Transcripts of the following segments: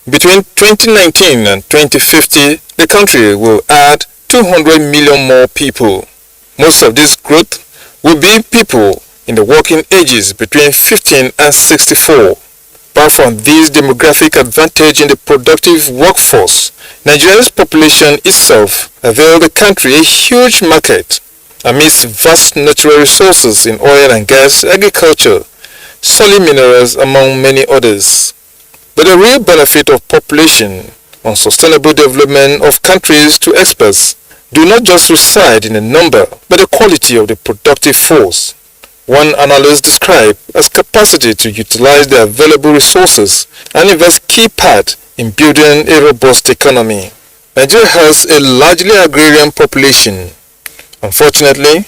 Between 2019 and 2050, the country will add 200 million more people. Most of this growth will be people in the working ages between 15 and 64. Apart from this demographic advantage in the productive workforce, Nigeria's population itself avails the country a huge market amidst vast natural resources in oil and gas, agriculture, solid minerals, among many others. But the real benefit of population on sustainable development of countries to experts do not just reside in the number, but the quality of the productive force. One analyst described as capacity to utilize the available resources and invest key part in building a robust economy. Nigeria has a largely agrarian population. Unfortunately,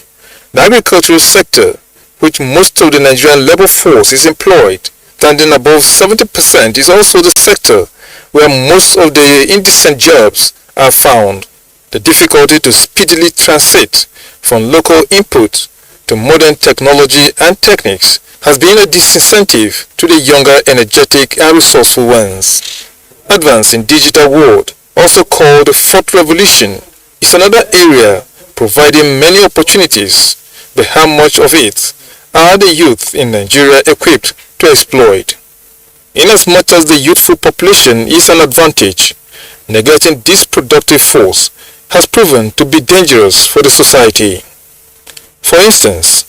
the agricultural sector, which most of the Nigerian labor force is employed, standing above 70%, is also the sector where most of the indecent jobs are found. The difficulty to speedily transit from local input to modern technology and techniques has been a disincentive to the younger, energetic and resourceful ones. Advance in digital world, also called the fourth revolution, is another area providing many opportunities, but how much of it are the youth in Nigeria equipped to exploit? Inasmuch as the youthful population is an advantage, neglecting this productive force has proven to be dangerous for the society. For instance,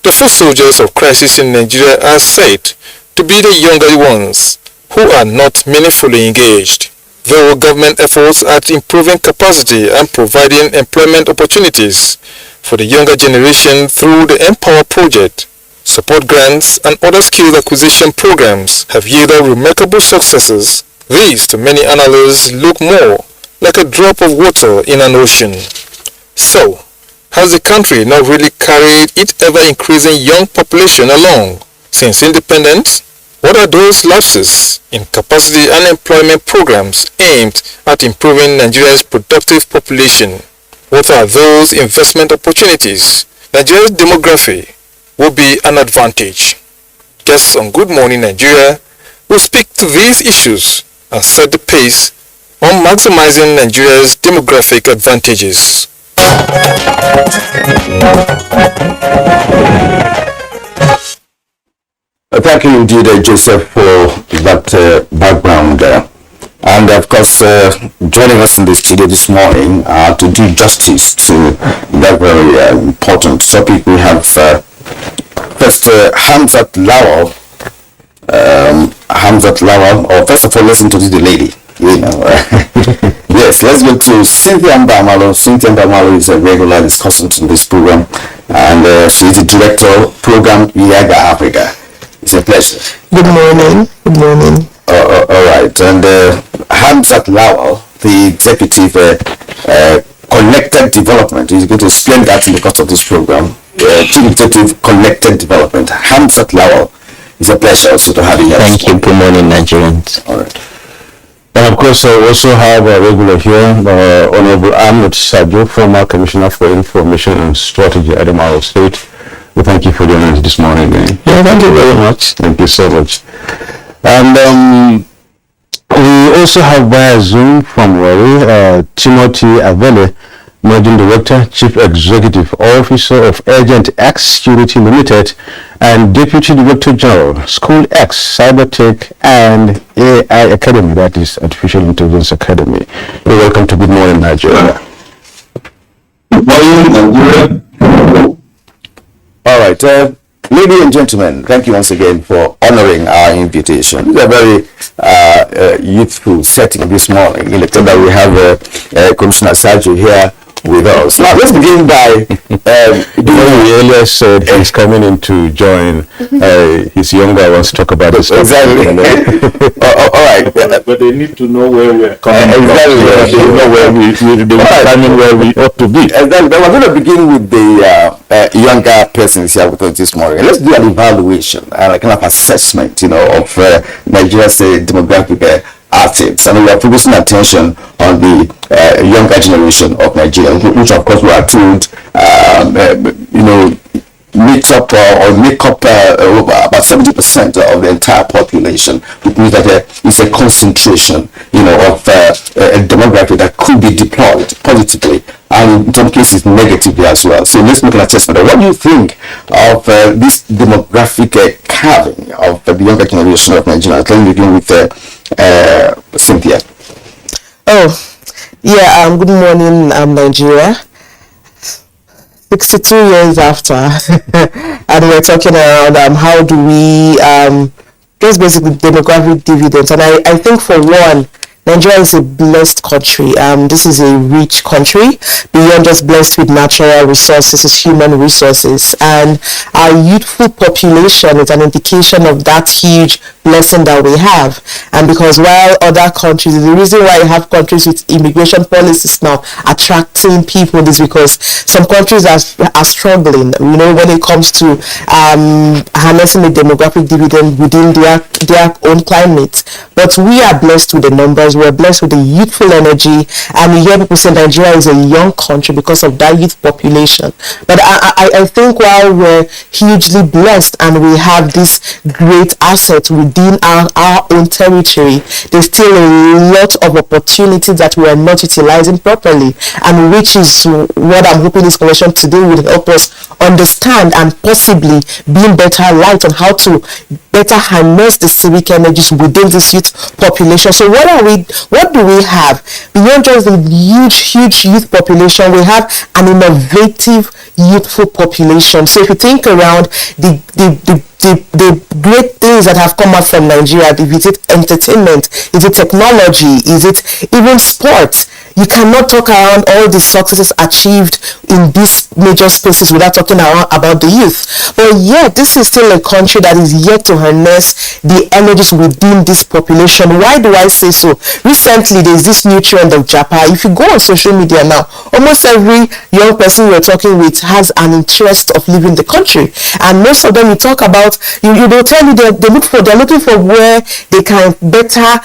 the foot soldiers of crisis in Nigeria are said to be the younger ones who are not meaningfully engaged. Though government efforts at improving capacity and providing employment opportunities for the younger generation through the Empower project, support grants and other skills acquisition programs have yielded remarkable successes, these to many analysts look more like a drop of water in an ocean. So, has the country not really carried its ever-increasing young population along since independence? What are those lapses in capacity and employment programs aimed at improving Nigeria's productive population? What are those investment opportunities? Nigeria's demography will be an advantage. Guests on Good Morning Nigeria will speak to these issues and set the pace on maximizing Nigeria's demographic advantages. Thank you indeed, Joseph, for that background. And of course, joining us in the studio this morning to do justice to that very important topic, we have first Hamzat Lawal. Hamzat Lawal, or first of all, listen to the lady. You know, yes, let's go to Cynthia Mbamalo. Cynthia Mbamalo is a regular discussant in this program, and she is the director program Yaga Africa. It's a pleasure. Good morning. Good morning. All right, and Hamzat Lawal, the deputy connected development, is going to explain that in the course of this program. Chief Executive Connected Development, Hamzat Lawal. It's a pleasure also to have you here. Thank you. Good morning, Nigerians. All right. And of course, I also have a regular here, Honorable Ahmed Sajo, former Commissioner for Information and Strategy at Adamawa State. We thank you for joining us this morning. Yeah, thank you very much. Thank you so much. And we also have via Zoom from Wari, Timothy Avele, Managing Director, Chief Executive Officer of Agent X Security Limited, and Deputy Director General, School X, Cybertech and AI Academy, that is Artificial Intelligence Academy. You're welcome to Good Morning Nigeria. Good morning, Nigeria. All right, ladies and gentlemen, thank you once again for honoring our invitation. It's a very youthful setting this morning. In the time that we have Commissioner Sajo here with us. Now, let's begin by we earlier said he's coming in to join his younger ones to talk about this. Exactly. All right. But they need to know where we're coming exactly. from. They know where we ought to be. Exactly. But we're going to begin with the younger persons here with us this morning. Let's do an evaluation and a kind of assessment, of Nigeria's demographic assets, and we are focusing attention on the younger generation of Nigeria, which of course we are told, make up about 70% of the entire population, which means that there is a concentration, of a demographic that could be deployed positively and in some cases negatively as well. So let's make an assessment. What do you think of this demographic carving of the younger generation of Nigeria? Let me begin with Cynthia. Oh, yeah, good morning, Nigeria. 62 years after, and we're talking around how do we just basically demographic dividends. And I think for one, Nigeria is a blessed country. This is a rich country, beyond just blessed with natural resources, it's human resources. And our youthful population is an indication of that huge blessing that we have. And because while other countries, the reason why you have countries with immigration policies now attracting people is because some countries are struggling, when it comes to harnessing the demographic dividend within their own climate. But we are blessed with the numbers, we're blessed with the youthful energy, and you hear people say Nigeria is a young country because of that youth population. But I think while we're hugely blessed and we have this great asset within our own territory, there's still a lot of opportunities that we are not utilizing properly, and which is what I'm hoping this conversation today will help us understand and possibly being better light on how to better harness the civic energies within this youth population. So what do we have beyond just the huge youth population? We have an innovative youthful population. So if you think around the great things that have come out from Nigeria, is it entertainment, is it technology, is it even sports, you cannot talk around all the successes achieved in these major spaces without talking about the youth. But yet, this is still a country that is yet to harness the energies within this population. Why do I say so? Recently, there's this new trend of Japa. If you go on social media now, almost every young person you're talking with has an interest of leaving the country. And most of them you talk about, they'll tell you they're looking for where they can better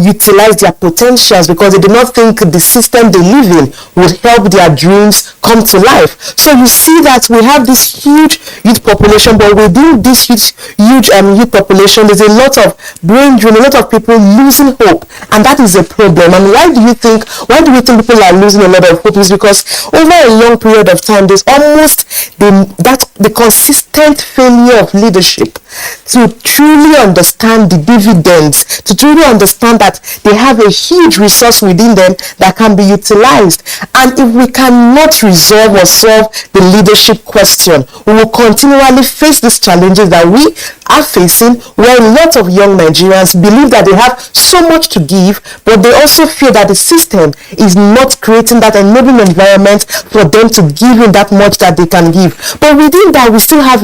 utilize their potentials, because they do not think the system they live in would help their dreams come to life. So you see that we have this huge youth population, but within this huge youth population, there's a lot of brain drain, a lot of people losing hope, and that is a problem. And why do we think people are losing a lot of hope? Is because over a long period of time, there's almost the consistent failure of leadership to truly understand the dividends, to truly understand that they have a huge resource within them that can be utilized. And if we cannot resolve or solve the leadership question, we will continually face these challenges that we are facing, where a lot of young Nigerians believe that they have so much to give, but they also feel that the system is not creating that enabling environment for them to give in that much that they can give. But within that, we still have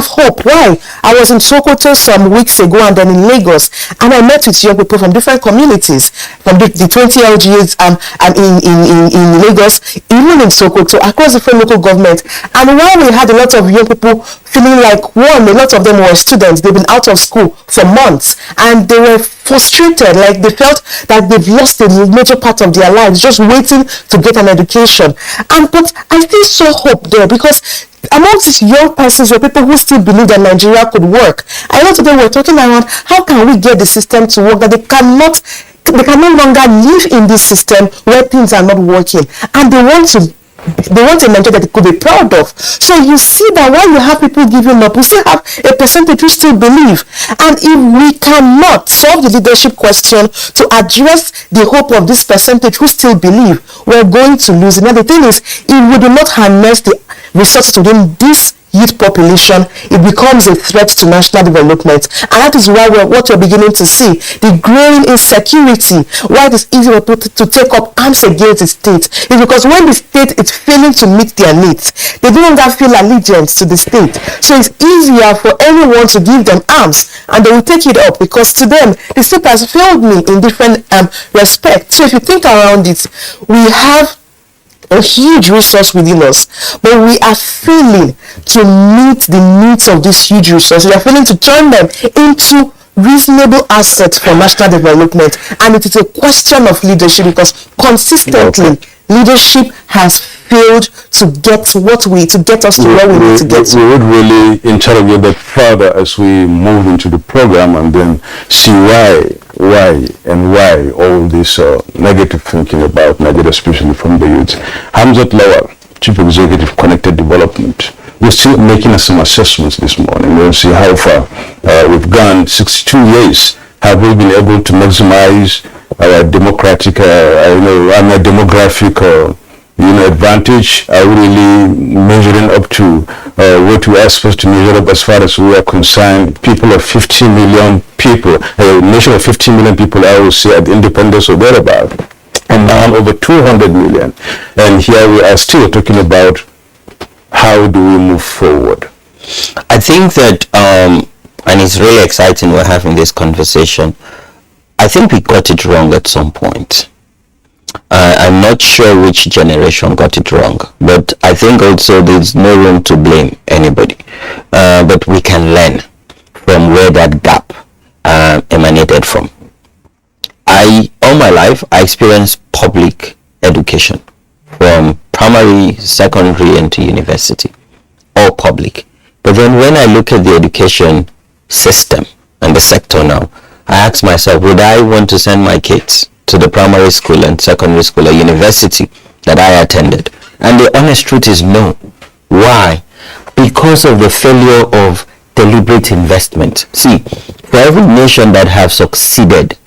hope. Why? I was in Sokoto some weeks ago and then in Lagos, and I met with young people from different communities, from the 20 LGAs and in Lagos, even in Sokoto, across different local governments. And while we had a lot of young people feeling like, a lot of them were students, they've been out of school for months, and they were frustrated, like they felt that they've lost a major part of their lives just waiting to get an education. But I still saw hope there, because amongst these young persons were people who still believe that Nigeria could work. A lot of them were talking around, how can we get the system to work, that they can no longer live in this system where things are not working, and they want a Nigeria that they could be proud of. So you see that while you have people giving up, we still have a percentage who still believe. And if we cannot solve the leadership question to address the hope of this percentage who still believe, we're going to lose. And the thing is, if we do not harness the resources within this youth population, it becomes a threat to national development. And that is why what we're beginning to see, the growing insecurity, why it is easy for people to take up arms against the state, is because when the state is failing to meet their needs, they no longer feel allegiance to the state. So it's easier for anyone to give them arms, and they will take it up, because to them, the state has failed me in different respects. So if you think around it, we have a huge resource within us, but we are failing to meet the needs of this huge resource. We are failing to turn them into reasonable assets for national development, and it is a question of leadership, because consistently leadership has failed to get us to where we need to get to. We would really interrogate that further as we move into the program and then see why all this negative thinking about Nigeria, especially from the youth. Hamzat Lawal, Chief Executive, Connected Development. We're still making some assessments this morning. We'll see how far we've gone. 62 years. Have we been able to maximize our democratic, demographic, advantage? Are we really measuring up to what we are supposed to measure up as far as we are concerned? People of 50 million people, a nation of 50 million people, I would say, at independence or thereabout, and now over 200 million. And here we are still talking about how do we move forward. I think that, and it's really exciting we're having this conversation, I think we got it wrong at some point. I'm not sure which generation got it wrong, but I think also there's no room to blame anybody. But we can learn from where that gap emanated from. All my life, I experienced public education from primary, secondary, and to university, all public. But then when I look at the education system and the sector now, I ask myself, would I want to send my kids to the primary school and secondary school or university that I attended? And the honest truth is no. Why? Because of the failure of deliberate investment. See, for every nation that have succeeded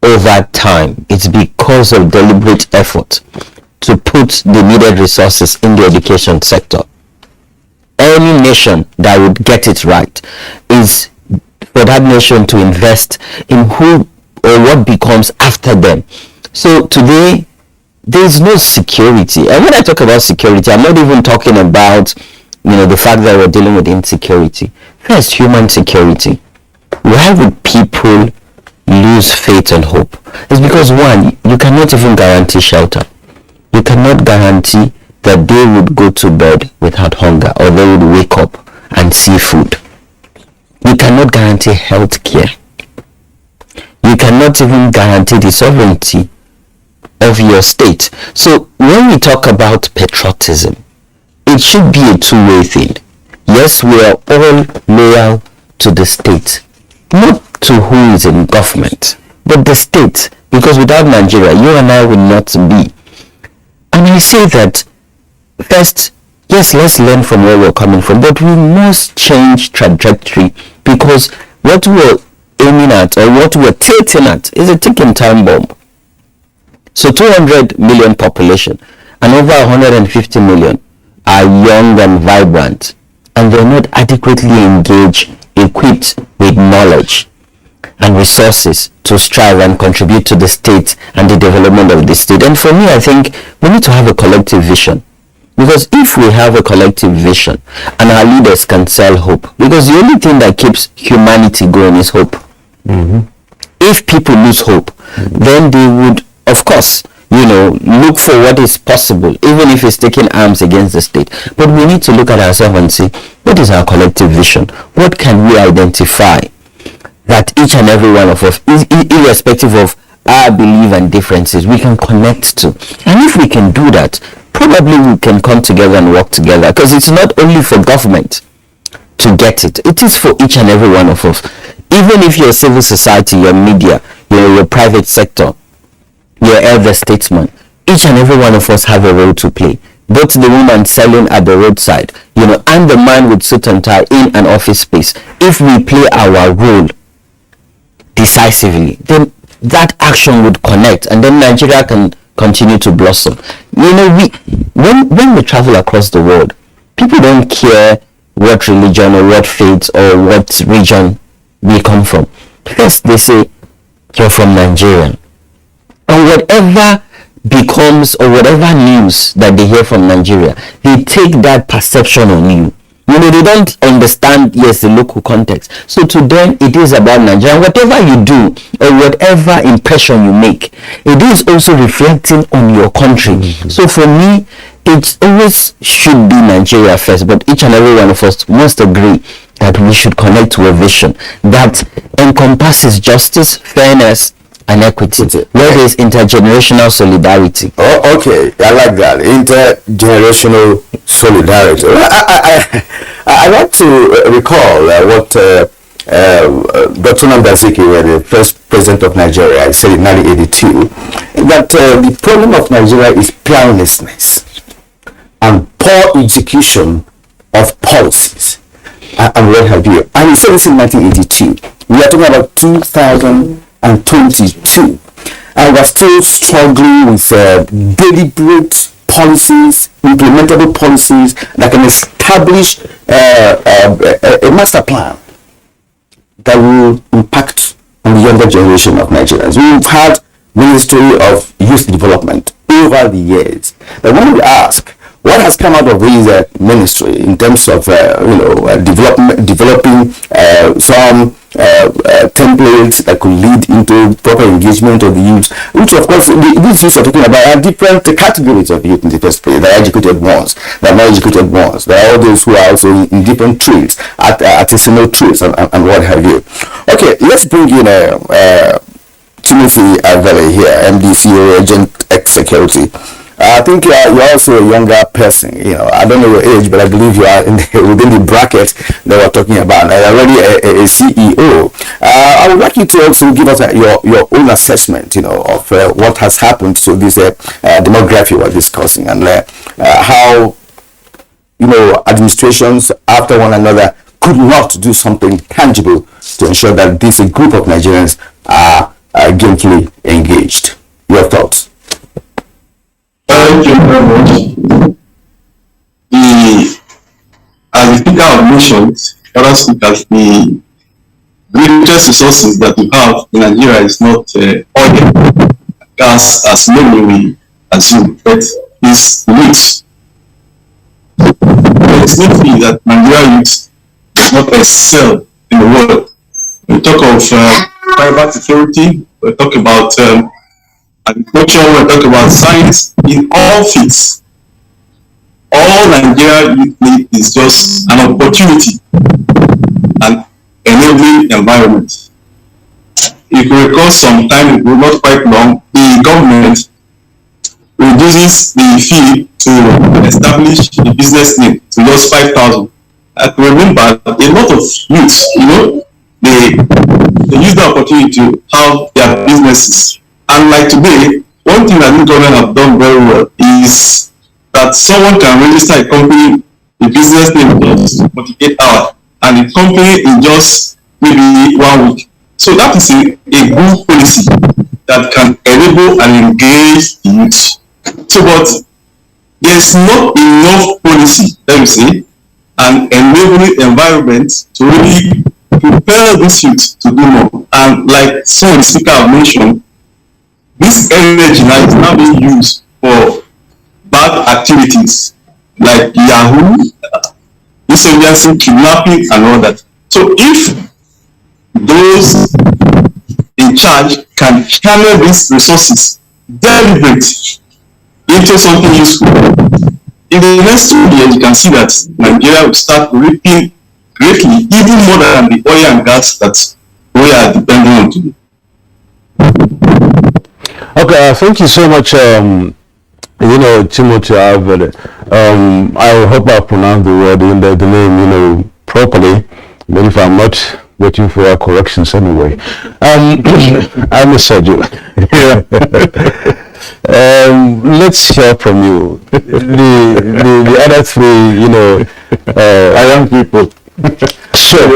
over time, it's because of deliberate effort to put the needed resources in the education sector. Any nation that would get it right is for that nation to invest in who or what becomes after them. So today, there is no security. And when I talk about security, I'm not even talking about, the fact that we're dealing with insecurity. First, human security. Why would people lose faith and hope? It's because, one, you cannot even guarantee shelter. You cannot guarantee that they would go to bed without hunger, or they would wake up and see food. You cannot guarantee health care. You cannot even guarantee the sovereignty of your state. So when we talk about patriotism, it should be a two-way thing. Yes, we are all loyal to the state, not to who is in government, but the state, because without Nigeria, you and I would not be. And I say that, first, yes, let's learn from where we're coming from, but we must change trajectory, because what we're aiming at, or what we're tilting at, is a ticking time bomb. So 200 million population, and over 150 million are young and vibrant, and they're not adequately engaged, equipped with knowledge and resources to strive and contribute to the state and the development of the state. And for me, I think we need to have a collective vision. Because if we have a collective vision and our leaders can sell hope, because the only thing that keeps humanity going is hope. Mm-hmm. If people lose hope, then they would, of course, look for what is possible, even if it's taking arms against the state. But we need to look at ourselves and say, what is our collective vision? What can we identify that each and every one of us, irrespective of our belief and differences, we can connect to? And if we can do that, probably we can come together and work together, because it's not only for government to get it, it is for each and every one of us. Even if you're civil society, your media, your private sector, your elder statesman, each and every one of us have a role to play. Both the woman selling at the roadside, and the man with suit and tie in an office space. If we play our role decisively, then that action would connect, and then Nigeria can continue to blossom. When we travel across the world, people don't care what religion or what faith or what region we come from. First, they say, you're from Nigeria. And whatever becomes, or whatever news that they hear from Nigeria, they take that perception on you. They don't understand, yes, the local context. So to them, it is about Nigeria. Whatever you do, or whatever impression you make, it is also reflecting on your country. Mm-hmm. So for me, it always should be Nigeria first, but each and every one of us must agree that we should connect to a vision that encompasses justice, fairness, and equity, where there is intergenerational solidarity. Oh, okay. I like that. Intergenerational solidarity. I like to recall what Dr. Nambaziki, the first president of Nigeria, said in 1982, that the problem of Nigeria is planlessness and poor execution of policies and what have you. And he said this in 1982. We are talking about 2022, and we're still struggling with deliberate policies, implementable policies that can establish a master plan that will impact on the younger generation of Nigerians. We've had Ministry of Youth Development over the years, but when we ask what has come out of this ministry in terms of developing some templates that could lead into proper engagement of the youth, which of course these youths are talking about are different categories of youth in the first place. There are educated ones, there are not educated ones, there are all those who are also in different trades, artisanal trades and what have you. Okay, let's bring in Timothy Avele here, MD, CEO, Agent X Security. I think you're also a younger person. I don't know your age, but I believe you are within the bracket that we're talking about. You're already a CEO. I would like you to also give us your own assessment, of what has happened to this demography we're discussing, and how administrations after one another could not do something tangible to ensure that this group of Nigerians are gainfully engaged. Your thoughts? Thank you very much. As the speaker of nations, other speakers, the greatest resources that we have in Nigeria is not oil, gas, as many we assume, but is youth. There is no way that Nigeria youth does not excel in the world. We talk of private security, we talk about agriculture, we talk about science, in all fields. All Nigeria youth need is just an opportunity, an enabling environment. If you recall some time ago, not quite long, the government reduces the fee to establish a business name to just 5,000. I can remember a lot of youths, they use the opportunity to have their businesses. And like today, one thing that the government have done very well is that someone can register a company, a business name in just 48 hours, and the company in just maybe 1 week. So that is a good policy that can enable and engage the youth. So, but there's not enough policy, let me say, and enabling environment to really prepare this youth to do more. And like some of the speaker have mentioned, this energy now is now being used for bad activities like Yahoo, insurgency, kidnapping, and all that. So if those in charge can channel these resources deliberate into something useful, in the next 2 years you can see that Nigeria will start reaping greatly, even more than the oil and gas that we are depending on today. Okay, thank you so much, Timothy Avele. I hope I pronounced the word in the name, properly. But if I'm not waiting for corrections anyway, I misheard you. Let's hear from you. The other three, young people. Sure,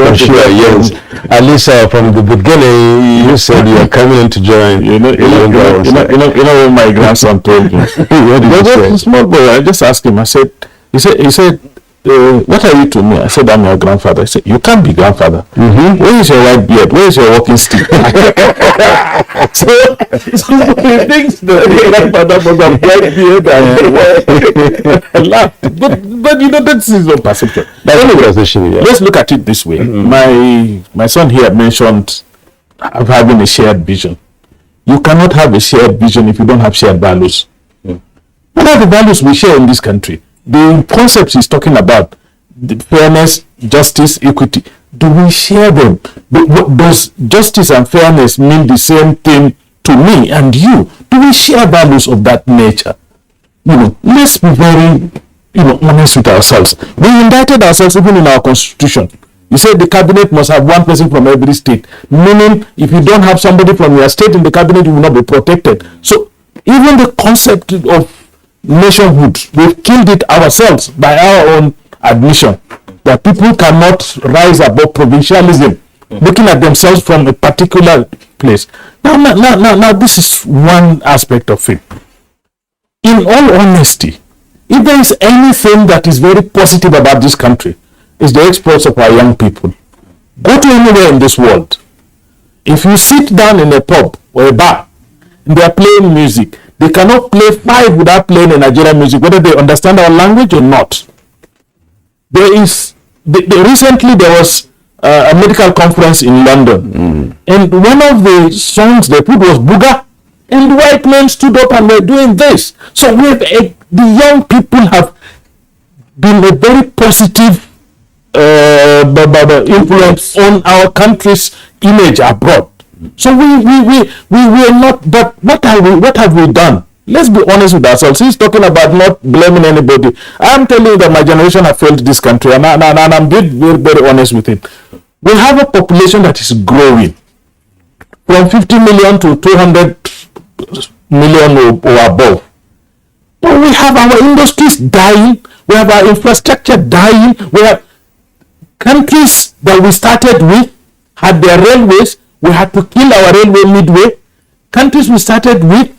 yes. At least from the beginning, you said you were coming in to join. You know what my grandson told me. What did he say? Small boy. I just asked him. I said, he said, what are you to me? I said, I'm your grandfather. I said, you can't be grandfather. Mm-hmm. Where is your white beard? Where is your walking stick? So he thinks the grandfather must have white beard and laugh. But this is no perception. Let's look at it this way. Mm-hmm. My son here mentioned having a shared vision. You cannot have a shared vision if you don't have shared values. Mm. What are the values we share in this country? The concepts he's talking about, the fairness, justice, equity, do we share them? Does justice and fairness mean the same thing to me and you, do we share values of that nature? Let's be very, honest with ourselves. We indicted ourselves even in our constitution. You said the cabinet must have one person from every state, meaning if you don't have somebody from your state in the cabinet, you will not be protected. So even the concept of nationhood, we've killed it ourselves by our own admission, that people cannot rise above provincialism, looking at themselves from a particular place. Now, this is one aspect of it. In all honesty, if there is anything that is very positive about this country, it's the exploits of our young people. Go to anywhere in this world. If you sit down in a pub or a bar and they are playing music, they cannot play 5 without playing a Nigerian music, whether they understand our language or not. Recently there was a medical conference in London, and one of the songs they put was Buga, and white men stood up and were doing this. So the young people have been a very positive influence on our country's image abroad. So we are not. But what have we done? Let's be honest with ourselves. He's talking about not blaming anybody. I'm telling you that my generation have failed this country, and I'm being very, very honest with it. We have a population that is growing from 50 million to 200 million or above. But we have our industries dying. We have our infrastructure dying. We have countries that we started with had their railways. We had to kill our railway midway. Countries we started with,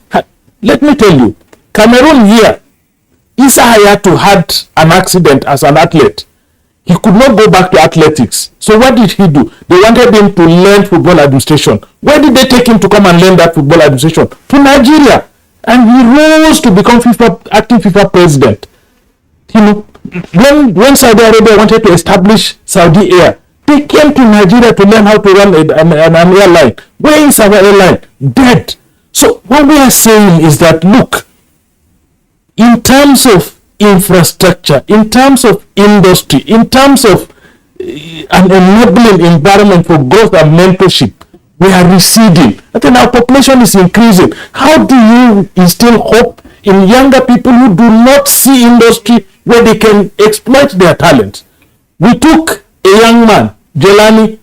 let me tell you, Cameroon here, Issa Hayatou had an accident as an athlete. He could not go back to athletics. So what did he do? They wanted him to learn football administration. Where did they take him to come and learn that football administration? To Nigeria. And he rose to become acting FIFA president. When Saudi Arabia wanted to establish Saudi Air, they came to Nigeria to learn how to run an airline. Where is our airline? Dead. So what we are saying is that, look, in terms of infrastructure, in terms of industry, in terms of an enabling environment for growth and mentorship, we are receding. I think our population is increasing. How do you instill hope in younger people who do not see industry where they can exploit their talents? We took a young man, Jelani,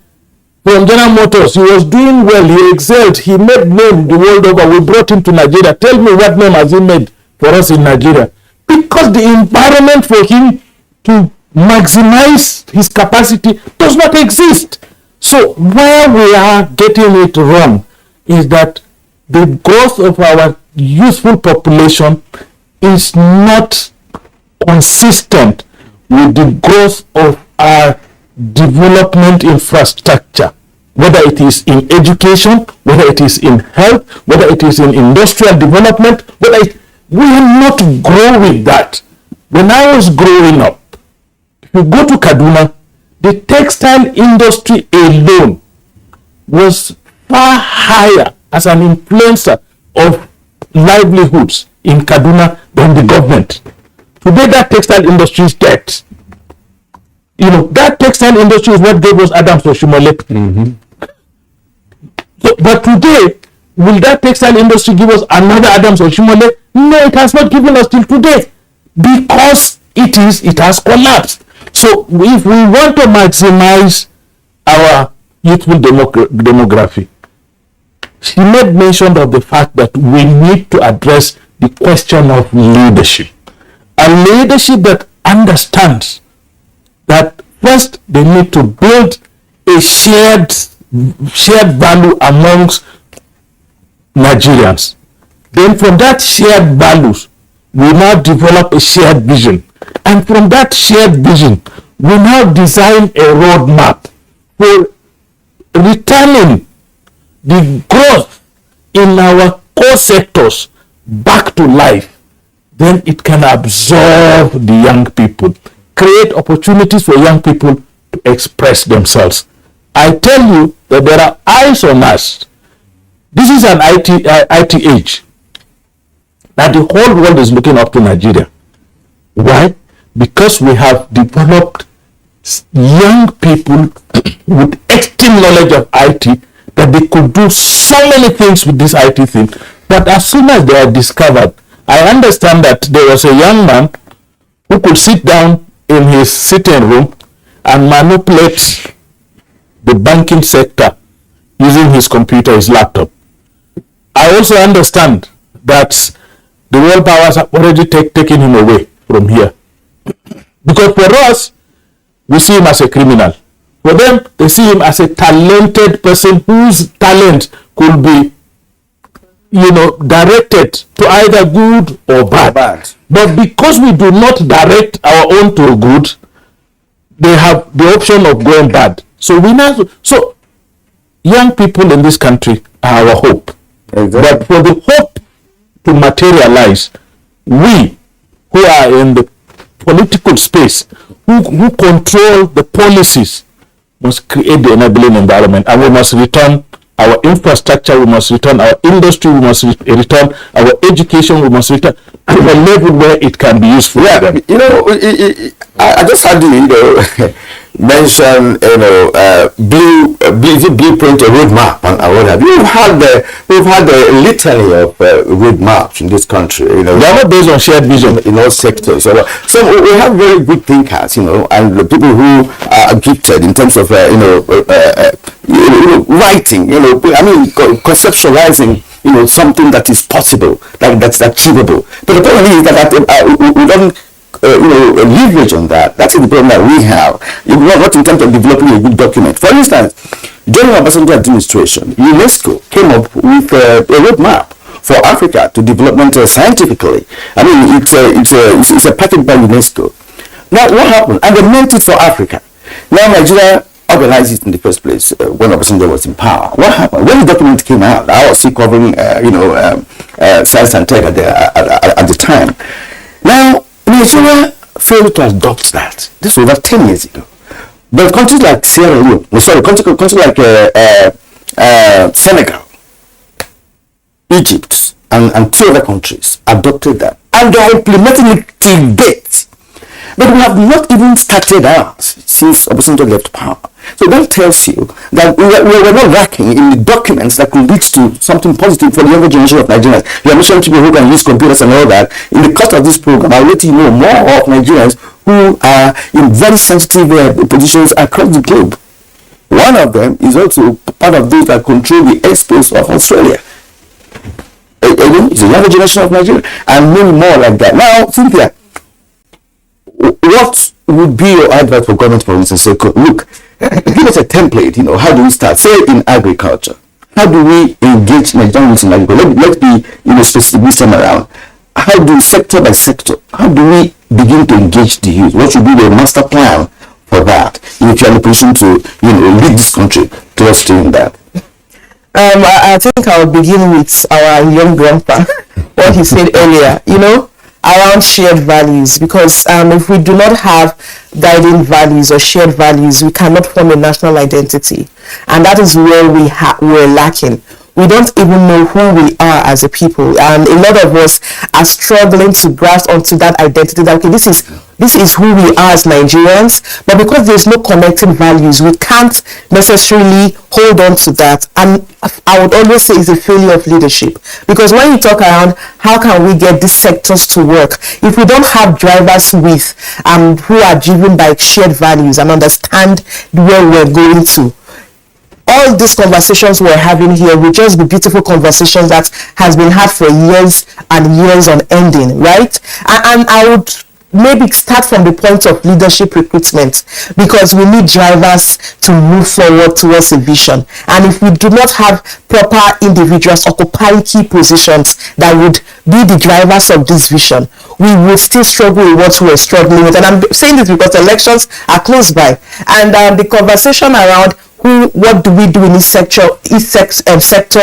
from General Motors. He was doing well. He excelled. He made name the world over. We brought him to Nigeria. Tell me, what name has he made for us in Nigeria? Because the environment for him to maximize his capacity does not exist. So where we are getting it wrong is that the growth of our youthful population is not consistent with the growth of our development infrastructure, whether it is in education, whether it is in health, whether it is in industrial development, we are not growing that. When I was growing up, if you go to Kaduna, the textile industry alone was far higher as an influencer of livelihoods in Kaduna than the government. Today that textile industry is dead. That textile industry is what gave us Adams Oshimole. So, but today, will that textile industry give us another Adams Oshimole? No, it has not given us till today, because it has collapsed. So if we want to maximize our youthful demography, she made mention of the fact that we need to address the question of leadership. A leadership that understands that first they need to build a shared value amongst Nigerians. Then from that shared values, we now develop a shared vision. And from that shared vision, we now design a roadmap for returning the growth in our core sectors back to life. Then it can absorb the young people, create opportunities for young people to express themselves. I tell you that there are eyes on us. This is an IT age. That the whole world is looking up to Nigeria. Why? Because we have developed young people with extreme knowledge of IT that they could do so many things with this IT thing. But as soon as they are discovered, I understand that there was a young man who could sit down in his sitting room and manipulate the banking sector using his computer, his laptop. I also understand that the world powers have already taken him away from here. Because for us, we see him as a criminal. For them, they see him as a talented person whose talent could be, directed to either good or bad. But because we do not direct our own to good, they have the option of going bad. So so young people in this country are our hope. Exactly. But for the hope to materialize, we who are in the political space, who control the policies, must create the enabling environment, and we must return our infrastructure, we must return our industry, we must return our education, we must return to a level where it can be useful. Yeah, I just had to, mention, blueprint or roadmap and what have you. We've had a litany of roadmaps in this country. They are not based on shared vision in all sectors. So we have very good thinkers, and the people who are gifted in terms of writing. Conceptualizing. Something that is possible, that's achievable. But the problem is that we don't. Leverage on that. That's the problem that we have. Not in terms of developing a good document. For instance, during Obasanjo administration, UNESCO came up with a roadmap for Africa to development scientifically. It's a package by UNESCO. Now, what happened? And they meant it for Africa. Now, Nigeria organized it in the first place when Obasanjo was in power. What happened? When the document came out, I was still covering, science and tech at the time. Now, Nigeria failed to adopt that. This was over 10 years ago. But countries like Sierra Leone, countries like Senegal, Egypt, and 2 other countries adopted that. And they are implementing it till date. But we have not even started ours since Obasanjo left power. So that tells you that we're not lacking in the documents that could lead to something positive for the younger generation of Nigerians. You have mentioned people who can use computers and all that. In the course of this program, I'll let you know more of Nigerians who are in very sensitive positions across the globe. One of them is also part of those that control the airspace of Australia. It's the younger generation of Nigeria, and many more like that. Now, Cynthia, what would be your advice for government, for instance? Say, look, give us a template. How do we start? Say in agriculture, how do we engage Nigerians in agriculture? Let's be specific this time around. How do sector by sector? How do we begin to engage the youth? What should be the master plan for that? If you are in a position to lead this country towards doing that. I think I'll begin with our young grandpa. What he said earlier. Around shared values, because if we do not have guiding values or shared values, we cannot form a national identity, and that is where we're lacking. We don't even know who we are as a people, and a lot of us are struggling to grasp onto that identity, that okay, this is who we are as Nigerians, but because there's no connecting values, we can't necessarily hold on to that. And I would always say it's a failure of leadership, because when you talk around how can we get these sectors to work, if we don't have drivers who are driven by shared values and understand where we're going to, all these conversations we're having here will just be beautiful conversations that has been had for years and years on ending, right? And I would maybe start from the point of leadership recruitment, because we need drivers to move forward towards a vision. And if we do not have proper individuals occupying key positions that would be the drivers of this vision, we will still struggle with what we're struggling with. And I'm saying this because elections are close by, and the conversation around what do we do in this sector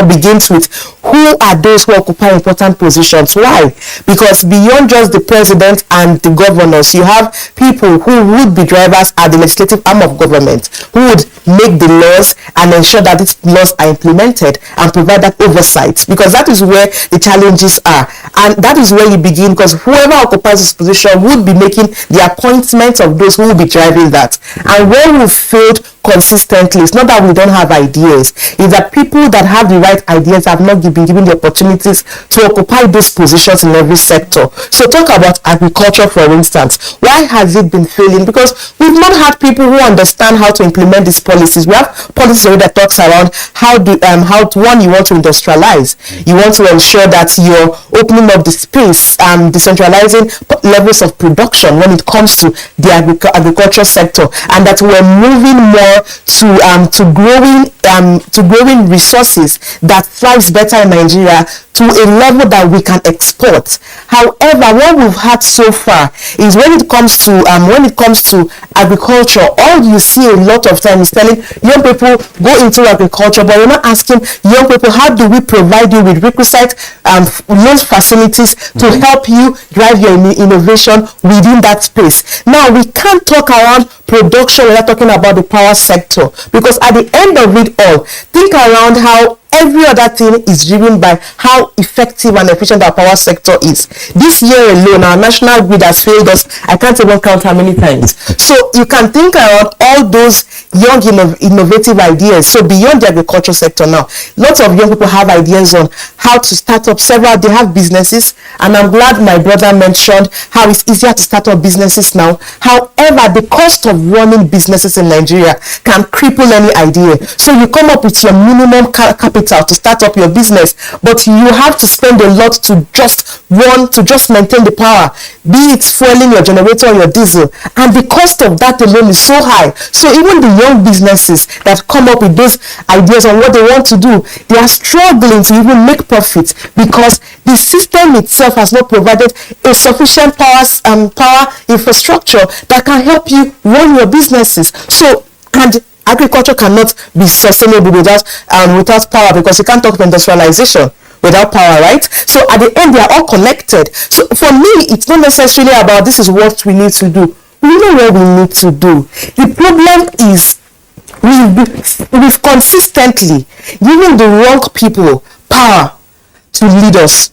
begins with who are those who occupy important positions. Why? Because beyond just the president and the governors, you have people who would be drivers at the legislative arm of government, who would make the laws and ensure that these laws are implemented and provide that oversight, because that is where the challenges are, and that is where you begin, because whoever occupies this position would be making the appointment of those who will be driving that. And where we've failed consistently, it's not that we don't have ideas, it's that people that have the right ideas have not been given the opportunities to occupy those positions in every sector. So talk about agriculture, for instance. Why has it been failing? Because we've not had people who understand how to implement these policies. We have policies already that talks around how one, you want to industrialize, you want to ensure that you're opening up the space and decentralizing levels of production when it comes to the agricultural sector, and that we're moving more to growing resources that thrives better in Nigeria to a level that we can export. However, what we've had so far is when it comes to agriculture, all you see a lot of time is telling young people go into agriculture, but you're not asking young people, how do we provide you with requisite loan facilities to help you drive your innovation within that space. Now, we can't talk around production without talking about the power sector, because at the end of it all, think around how every other thing is driven by how effective and efficient our power sector is. This year alone, our national grid has failed us. I can't even count how many times. So you can think around all those young innovative ideas. So beyond the agriculture sector now, lots of young people have ideas on how to start up several. They have businesses, and I'm glad my brother mentioned how it's easier to start up businesses now. However, the cost of running businesses in Nigeria can cripple any idea. So you come up with your minimum capital to start up your business, but you have to spend a lot to just maintain the power, be it fueling your generator or your diesel, and the cost of that alone is so high. So even the young businesses that come up with those ideas on what they want to do, they are struggling to even make profits because the system itself has not provided a sufficient power infrastructure that can help you run your businesses. So, and agriculture cannot be sustainable without power, because you can't talk of industrialization without power, right? So at the end, they are all connected. So for me, it's not necessarily about this is what we need to do. We know what we need to do. The problem is we've consistently given the wrong people power to lead us.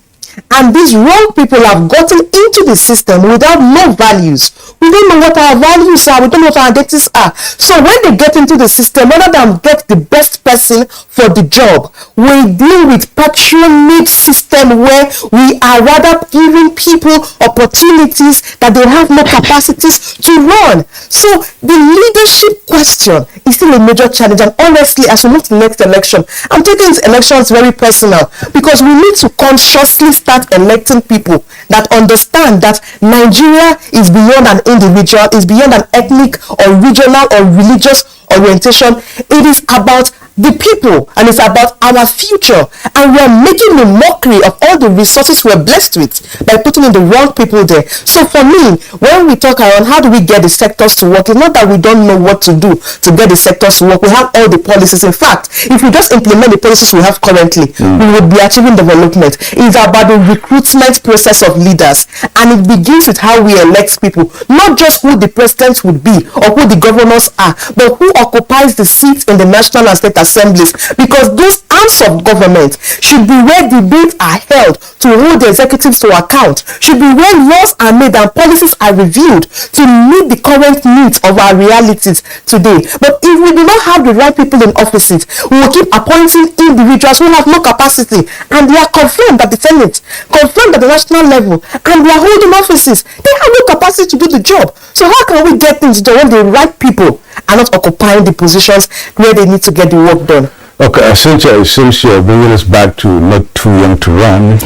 And these wrong people have gotten into the system without no values. We don't know what our values are. We don't know what our identities are. So when they get into the system, rather than get the best person for the job, we deal with patronage system where we are rather giving people opportunities that they have no capacities to run. So the leadership question is still a major challenge. And honestly, as we move to the next election, I'm taking these elections very personal, because we need to consciously start electing people that understand that Nigeria is beyond an individual, is beyond an ethnic or regional or religious orientation. It is about the people, and it's about our future, and we're making a mockery of all the resources we're blessed with by putting in the wrong people there. So for me, when we talk around how do we get the sectors to work, it's not that we don't know what to do to get the sectors to work. We have all the policies. In fact, if we just implement the policies we have currently, we would be achieving development. It's about the recruitment process of leaders, and it begins with how we elect people, not just who the presidents would be or who the governors are, but who occupies the seats in the national and state assemblies, because those arms of government should be where debates are held to hold the executives to account, should be where laws are made and policies are reviewed to meet the current needs of our realities today. But if we do not have the right people in offices, we will keep appointing individuals who have no capacity, and they are confirmed at the Senate, confirmed at the national level, and they are holding offices. They have no capacity to do the job. So how can we get things done when the right people are not occupying the positions where they need to get the work done? Okay, essentially, it seems you're bringing us back to not too young to run.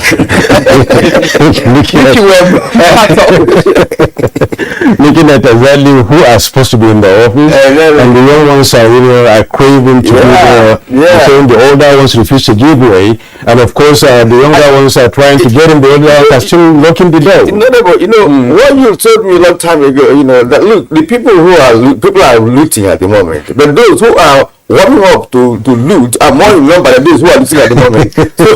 looking at exactly who are supposed to be in the office, and the young ones are craving to the older ones refuse to give way, and of course the younger ones are trying to get in, the older ones are still locking the door. What you told me a long time ago, that look, the people are looting at the moment, but those who are warming up to loot are more in number than those who are looting at the moment. So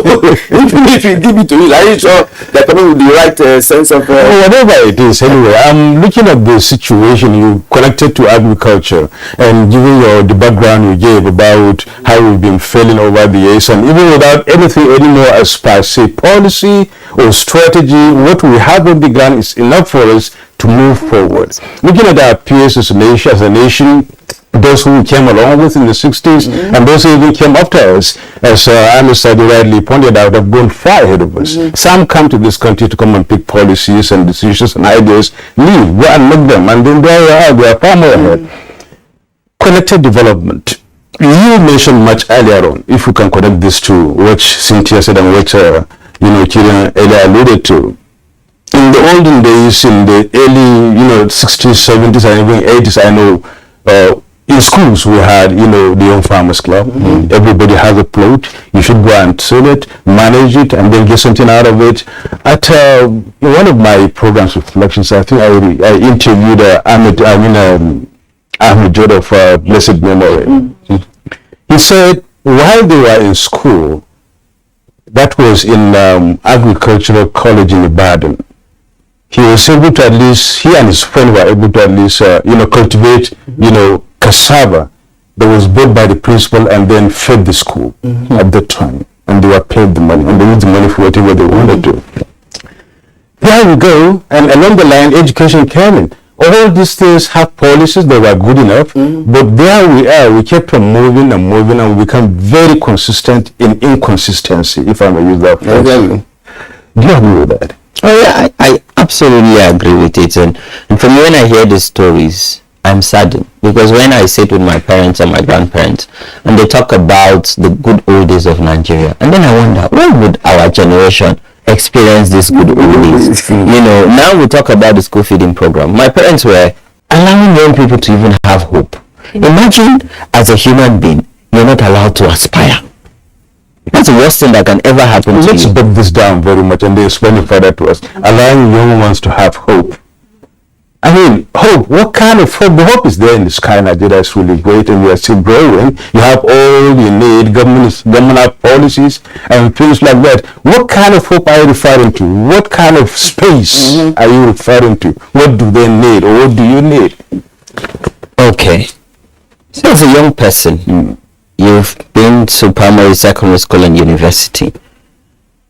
even if we give it to you, are you sure they're coming with the right sense of... Whatever it is, anyway, I'm looking at the situation you connected to agriculture, and given the background you gave about how we've been failing over the years, and even without anything anymore as per say policy or strategy, what we have on the ground is enough for us to move forward. Looking at our peers as a nation, those who came along with in the 60s and those who even came after us, as Alice rightly pointed out, have gone far ahead of us. Some come to this country to come and pick policies and decisions and ideas, leave, go and look them, and then they are far more ahead. Connected development. You mentioned much earlier on, if we can connect this to what Cynthia said and what Kieran earlier alluded to. In the olden days, in the early 60s, 70s, and even 80s, I know in schools we had the Young Farmers Club. Everybody has a plot. You should go and sell it, manage it, and then get something out of it. At one of my programs reflections, I think I interviewed Ahmed Jod of blessed memory. He said while they were in school, that was in agricultural college in Ibadan, he was able to at least, he and his friend were able to at least cultivate cassava that was bought by the principal and then fed the school at that time, and they were paid the money, and they used the money for whatever they wanted to. There we go, and along the line education came in. All these things have policies that were good enough, but there we are, we kept on moving and moving, and we become very consistent in inconsistency, if I may use that phrase. Do you agree with that? Oh yeah, I absolutely agree with it, and for me, when I hear these stories, I'm saddened, because when I sit with my parents and my grandparents and they talk about the good old days of Nigeria, and then I wonder, when would our generation experience this good old days? Now we talk about the school feeding program. My parents were allowing young people to even have hope. Imagine, as a human being, you're not allowed to aspire. That's the worst thing that can ever happen to you. Let's break this down very much and then explain it further to us. Allowing young ones to have hope. I mean, hope. What kind of hope? The hope is there in the sky. Nigeria is really great, and we are still growing. You have all you need. Government have policies and things like that. What kind of hope are you referring to? What kind of space are you referring to? What do they need, or what do you need? Okay. So as a young person, you've been to primary, secondary school, and university,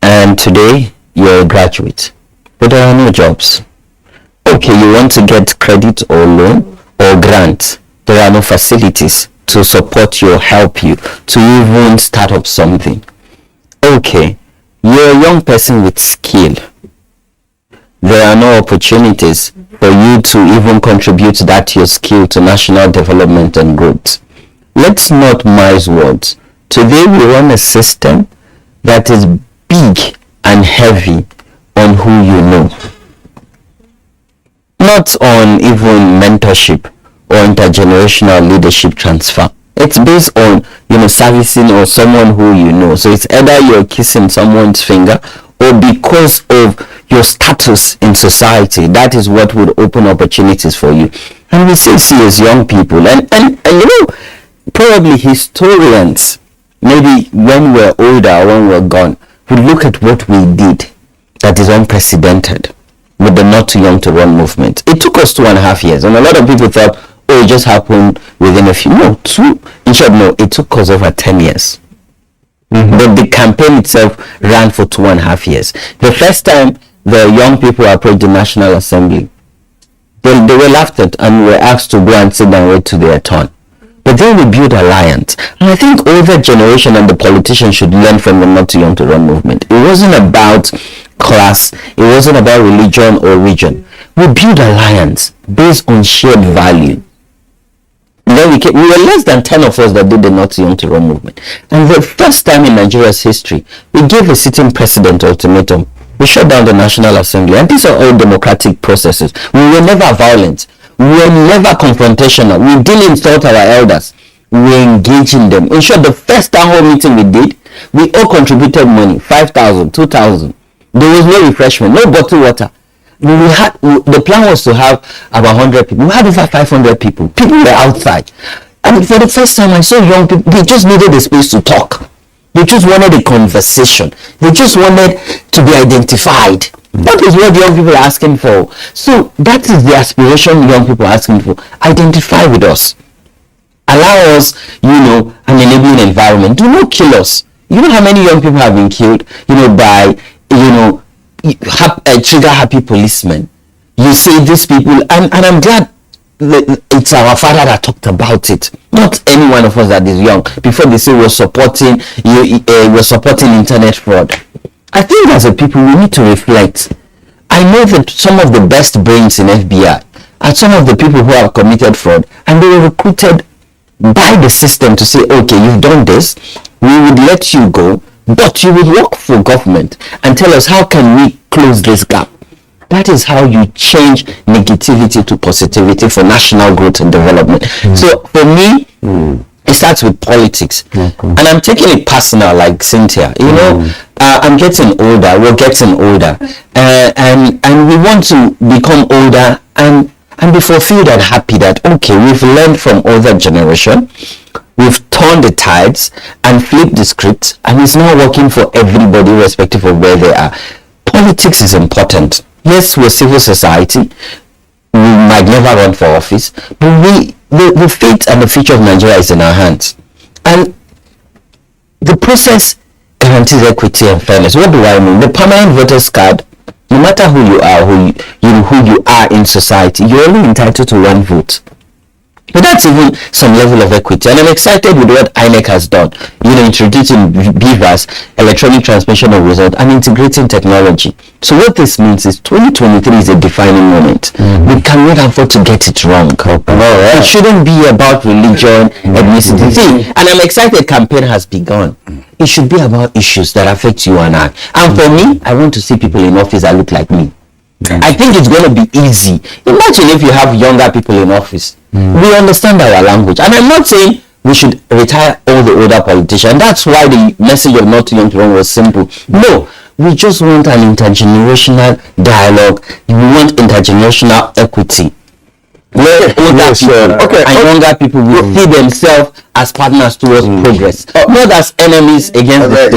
and today you're a graduate, but there are no jobs. Okay, you want to get credit or loan or grant. There are no facilities to support you or help you to even start up something. Okay, you're a young person with skill. There are no opportunities for you to even contribute that your skill to national development and growth. Let's not mince words. Today we run a system that is big and heavy on who you know. Not on even mentorship or intergenerational leadership transfer. It's based on, servicing or someone who you know. So it's either you're kissing someone's finger, or because of your status in society, that is what would open opportunities for you. And we still see as young people, and probably historians, maybe when we're older, when we're gone, we look at what we did that is unprecedented with the Not Too Young to Run movement. It took us 2.5 years, and a lot of people thought, oh, it just happened within a few. It took us over 10 years. But the campaign itself ran for 2.5 years. The first time the young people approached the National Assembly, they were laughed at and were asked to go and sit down and wait to their turn. But then we built alliance. And I think older generation and the politicians should learn from the Not Too Young to Run movement. It wasn't about class. It wasn't about religion or region. We built alliance based on shared value. And then we were less than 10 of us that did the Not Too Young to Run movement. And the first time in Nigeria's history, we gave a sitting president ultimatum. We shut down the National Assembly. And these are all democratic processes. We were never violent. We were never confrontational. We didn't insult our elders. We were engaging them. In short, the first town hall meeting we did, we all contributed money, 5,000, 2,000. There was no refreshment, no bottled water. The plan was to have about 100 people. We had over 500 people. People were outside. And for the first time, I saw young people, they just needed a space to talk. They just wanted a conversation. They just wanted to be identified. That is what young people are asking for. So that is the aspiration young people are asking for. Identify with us. Allow us, an enabling environment. Do not kill us. You know how many young people have been killed, by, trigger happy policemen. You say these people, and I'm glad it's our father that talked about it, not any one of us that is young. Before they say we're supporting internet fraud. I think as a people we need to reflect. I know that some of the best brains in FBI are some of the people who have committed fraud, and they were recruited by the system to say, okay, you've done this, we would let you go, but you would work for government and tell us how can we close this gap. That is how you change negativity to positivity for national growth and development. So for me, it starts with politics. And I'm taking it personal, like Cynthia. I'm getting older. We're getting older, and we want to become older and be fulfilled and happy that okay, we've learned from older generation. We've turned the tides and flipped the script, and it's now working for everybody, irrespective of where they are. Politics is important. Yes, we're civil society. We might never run for office, but the fate and the future of Nigeria is in our hands. And the process guarantees equity and fairness. What do I mean? The permanent voters card, no matter who you are, who you are in society, you're only entitled to one vote. But that's even some level of equity, and I'm excited with what INEC has done. Introducing BVAS, electronic transmission of result, and integrating technology. So what this means is 2023 is a defining moment. We cannot afford to get it wrong. It shouldn't be about religion, ethnicity. And I'm excited campaign has begun. It should be about issues that affect you and I. And for me, I want to see people in office that look like me. I think it's going to be easy. Imagine if you have younger people in office. We understand our language. And I'm not saying we should retire all the older politicians. That's why the message of Not Too Young to Run was simple. No, we just want an intergenerational dialogue. We want intergenerational equity. Where older people and younger people will see themselves as partners towards progress, not as enemies against the state.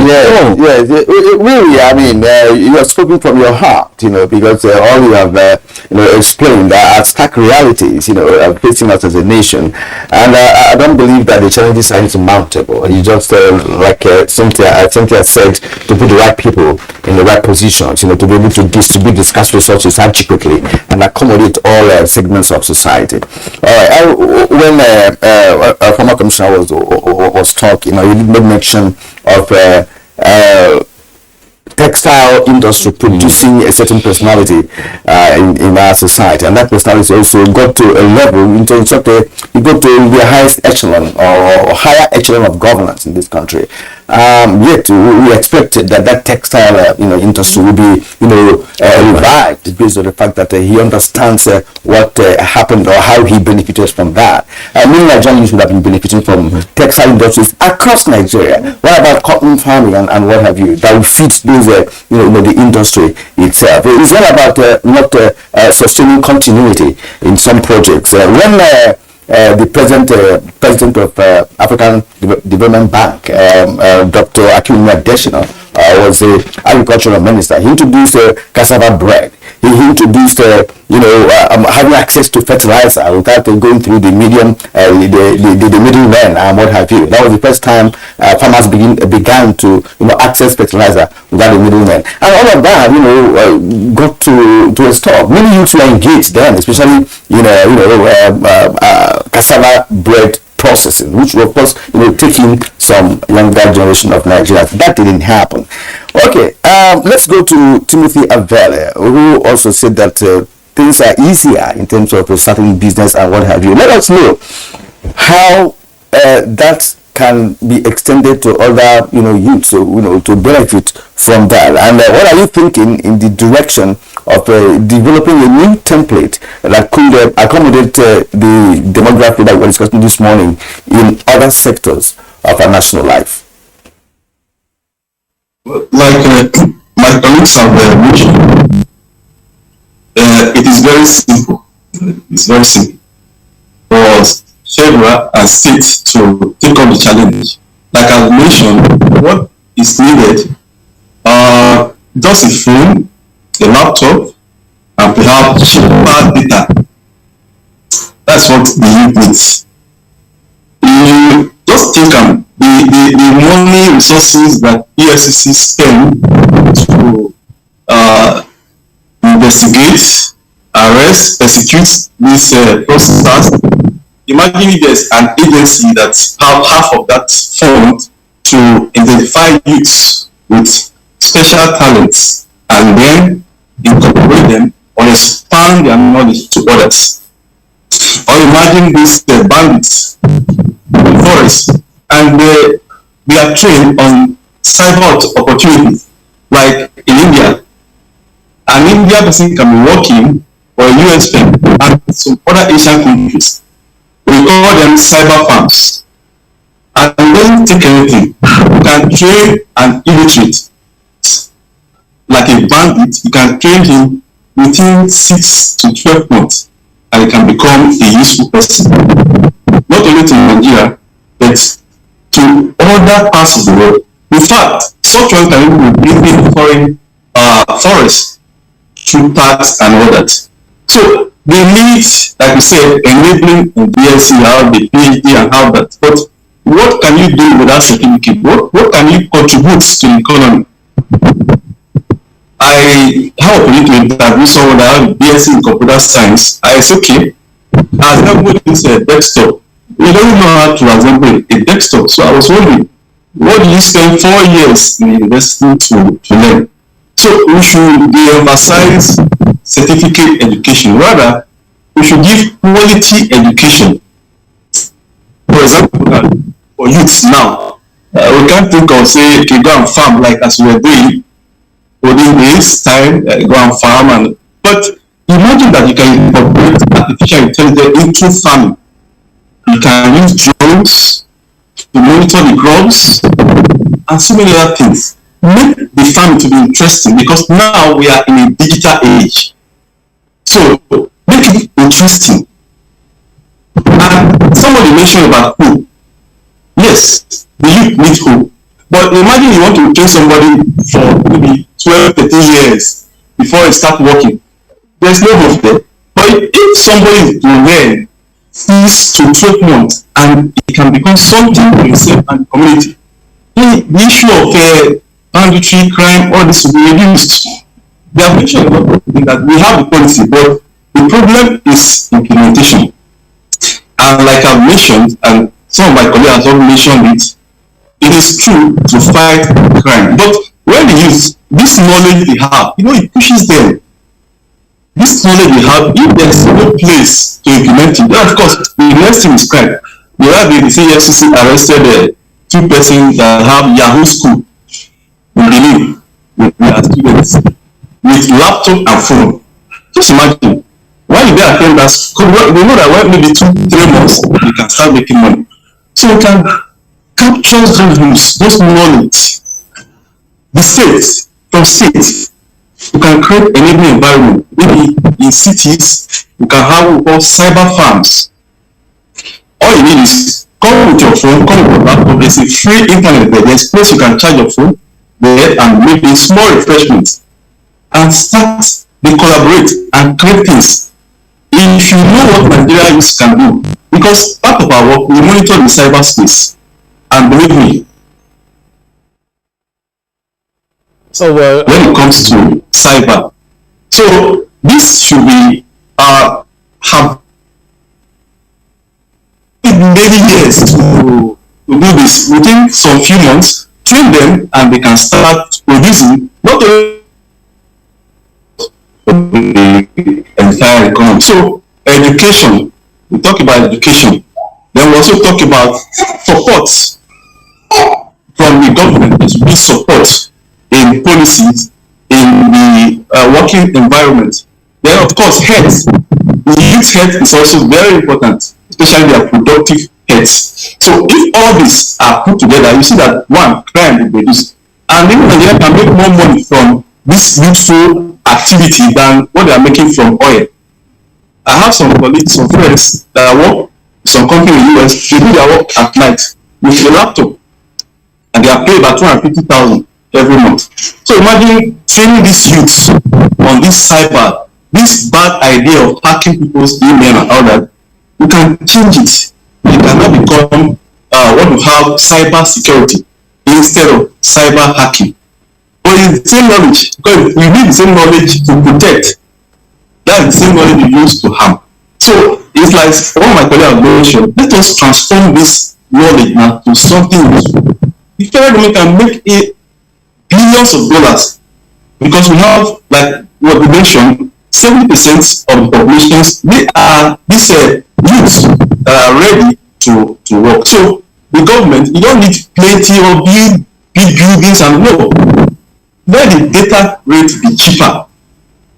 Really, I mean, you are speaking from your heart, because all you have, explained are stark realities, facing us as a nation. And I don't believe that the challenges are insurmountable. You just, like Cynthia said, to put the right people in the right positions, to be able to distribute the scarce resources adequately and accommodate all segments of society. All right, when a former commissioner was talking, he did make mention of textile industry producing a certain personality in our society, and that personality also got to a level in terms of you go to the highest echelon or higher echelon of governance in this country. Yet we expected that textile industry will be revived based on the fact that he understands what happened or how he benefited from that. Many Nigerians would have been benefiting from textile industries across Nigeria. What about cotton farming and what have you that will feed those the industry itself? It's all about not sustaining continuity in some projects. When the president of African Development Bank, Dr. Akinwumi Adesina, was the agricultural minister, he introduced cassava bread. He introduced, having access to fertilizer without going through the the middlemen and what have you. That was the first time farmers began to, access fertilizer without the middlemen. And all of that, got to a stop. Many youths were engaged then, especially, cassava bread processing, which will of course taking some younger generation of Nigerians. That didn't happen. Okay, let's go to Timothy Avele, who also said that things are easier in terms of starting business and what have you. Let us know how that can be extended to other youths, to benefit from that. And what are you thinking in the direction of developing a new template that could accommodate the demography that we're discussing this morning in other sectors of our national life? Like my colleagues have mentioned, it is very simple. It's very simple. For federal and state to take up the challenge. Like I mentioned, what is needed, just a phone, a laptop, and perhaps cheaper data. That's what the youth needs. You just think the money resources that EFCC spend to investigate, arrest, persecute these fraudsters. Imagine if there's an agency that have half of that fund to identify youths with special talents and then incorporate them or expand their knowledge to others. Or imagine these bandits in the forest and they are trained on cyber opportunities. Like in India, an Indian person can be working for a US firm and some other Asian countries. We call them cyber farms. And don't take anything. You can train an illiterate like a bandit. You can train him within 6 to 12 months and he can become a useful person. Not only to Nigeria, but to other parts of the world. In fact, such one can even be living foreign forests, through tax and all that. So they need, like we said, enabling in BSc, how the PhD and how that. But what can you do with that certificate? What can you contribute to the economy? I have a to interview someone that has a BSc in computer science. I said, okay, assemble this desktop. You don't know how to assemble a desktop. So I was wondering, what do you spend 4 years in university to learn? So we should de-emphasize certificate education. Rather, we should give quality education. For example, for youths now, we can't think of, say, okay, go and farm like as we were doing within this time, go and farm. But imagine that you can incorporate artificial intelligence into farming. You can use drones to monitor the crops and so many other things. Make the farming to be interesting because now we are in a digital age. So make it interesting. And somebody mentioned about hope. Yes, the youth need hope. But imagine you want to train somebody for maybe 12, 13 years before he start working. There's no hope there. But if somebody is to learn 6 to 12 months and it can become something for himself and the community, the issue of banditry, crime, all this will be reduced. They have mentioned a lot of things that we have the policy, but the problem is implementation. And like I've mentioned, and some of my colleagues have mentioned it, it is true to fight crime. But when they use this knowledge they have, it pushes them. This knowledge they have, if there's no place to implement it, then of course, the next thing is crime. The other day, the CFCC arrested 2 persons that have Yahoo School in Benin with their students with laptop and phone. Just imagine, why did they attend that school? They know that when maybe 2-3 months, they can start making money. So we can capture those knowledge. The states, from states, you can create enabling environment. Maybe in cities, you can have what we call cyber farms. All you need is come with your phone, come with your laptop. There's a free internet there. There's a place you can charge your phone there and maybe small refreshments and start they collaborate and create things. If you know what Nigeria youth can do, because part of our work we monitor the cyberspace, and believe me, So when it comes to cyber, so this should be have many years to do this. Within some few months, train them and they can start producing not only the entire economy. So education, we talk about education. Then we also talk about support from the government. There should be support in policies, in the working environment. Then of course health. The youth health is also very important, especially their productive health. So if all these are put together, you see that one, crime will reduce. And even Nigeria can make more money from this youthful activity than what they are making from oil. I have some colleagues, some friends that work some company in the US, they do their work at night with a laptop, and they are paid about 250,000 every month. So imagine training these youths on this cyber, this bad idea of hacking people's email and all that. We can change it. It cannot become what we have cyber security instead of cyber hacking. But it's the same knowledge, because we need the same knowledge to protect. That's the same knowledge we use to harm. So it's like one of my colleagues mentioned, let us transform this knowledge now to something useful. The federal government can make it billions of dollars, because we have, like what we mentioned, 70% of the populations, they are these youths that are ready to work. So the government, you don't need plenty of big buildings, and no, let the data rate be cheaper.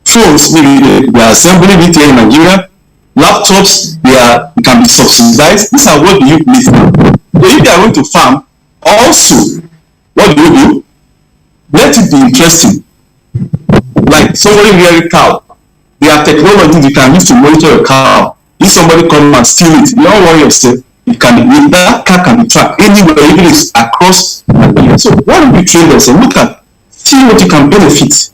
Phones, maybe they are assembling it here in Nigeria. Laptops, they can be subsidized. These are what the youth need now. So if they are going to farm, also, what do? Let it be interesting. Like somebody rearing cow, there are technologies you can use to monitor your cow. If somebody comes and steal it, you don't worry yourself. That car can be tracked anywhere, even if it's across Nigeria. So why don't we train them? So look at, see what you can benefit.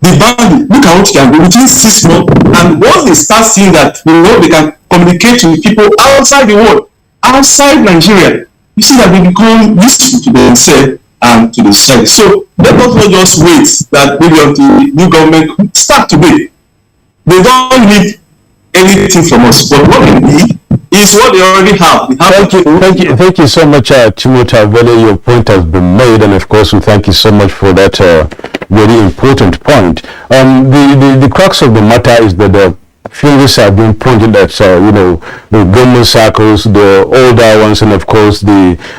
The bandit, look at what you can do within 6 months. And once they start seeing that, they can communicate with people outside the world, outside Nigeria. You see that they become useful to themselves and to the society. So let us not just wait that maybe until the new government start today. They don't need anything from us, but what they need is what they already have. Thank you so much, Timothy Avele. Your point has been made, and of course we thank you so much for that very important point. The crux of the matter is that the fingers have been pointed at the government circles, the older ones, and of course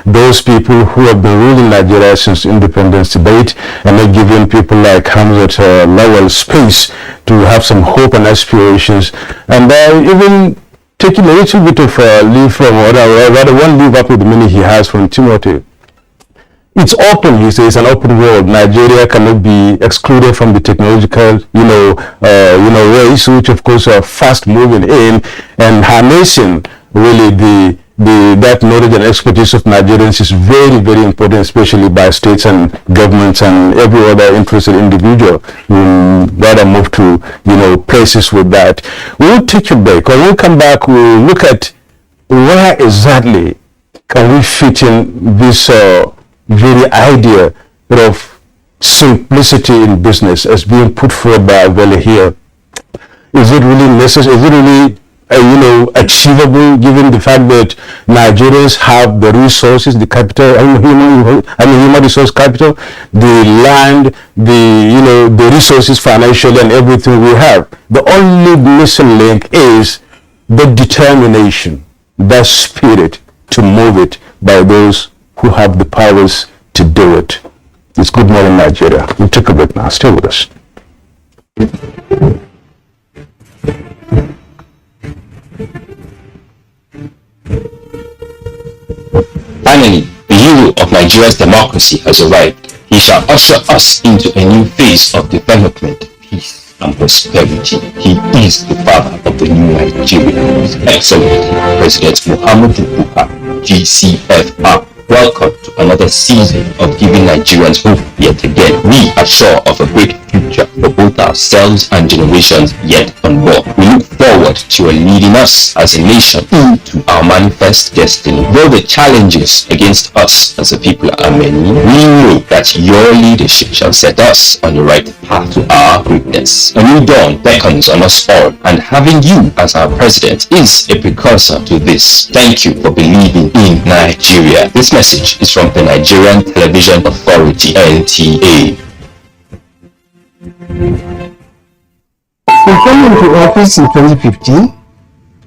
those people who have been ruling Nigeria since independence debate, and not giving people like Hamzat Lawal space to have some hope and aspirations, and even taking a little bit of leave from, or rather one leave up with the money he has from Timothy. It's open, he says, an open world. Nigeria cannot be excluded from the technological, race, which of course are fast moving in, and harnessing really that knowledge and expertise of Nigerians is very, very important, especially by states and governments and every other interested individual who rather move to, places with that. We will take a break. When we come back, we'll look at where exactly can we fit in this very idea of simplicity in business as being put forward by Avele here. Is it really necessary? Is it really achievable, given the fact that Nigerians have the resources, the capital, human resource capital, the land, the resources financially and everything we have. The only missing link is the determination, the spirit to move it by those who have the powers to do it. It's Good Morning Nigeria. We'll take a break now. Stay with us. Finally, the hero of Nigeria's democracy has arrived. He shall usher us into a new phase of development, peace, and prosperity. He is the father of the new Nigeria, His Excellency President Muhammadu Buhari, GCFR. Welcome to another season of giving Nigerians hope yet again. We are sure of a great future for both ourselves and generations yet unborn. We look forward to your leading us as a nation into our manifest destiny. Though the challenges against us as a people are many, we know that your leadership shall set us on the right path to our greatness. A new dawn beckons on us all, and having you as our president is a precursor to this. Thank you for believing in Nigeria. This message is from the Nigerian Television Authority, NTA. In coming into office in 2015,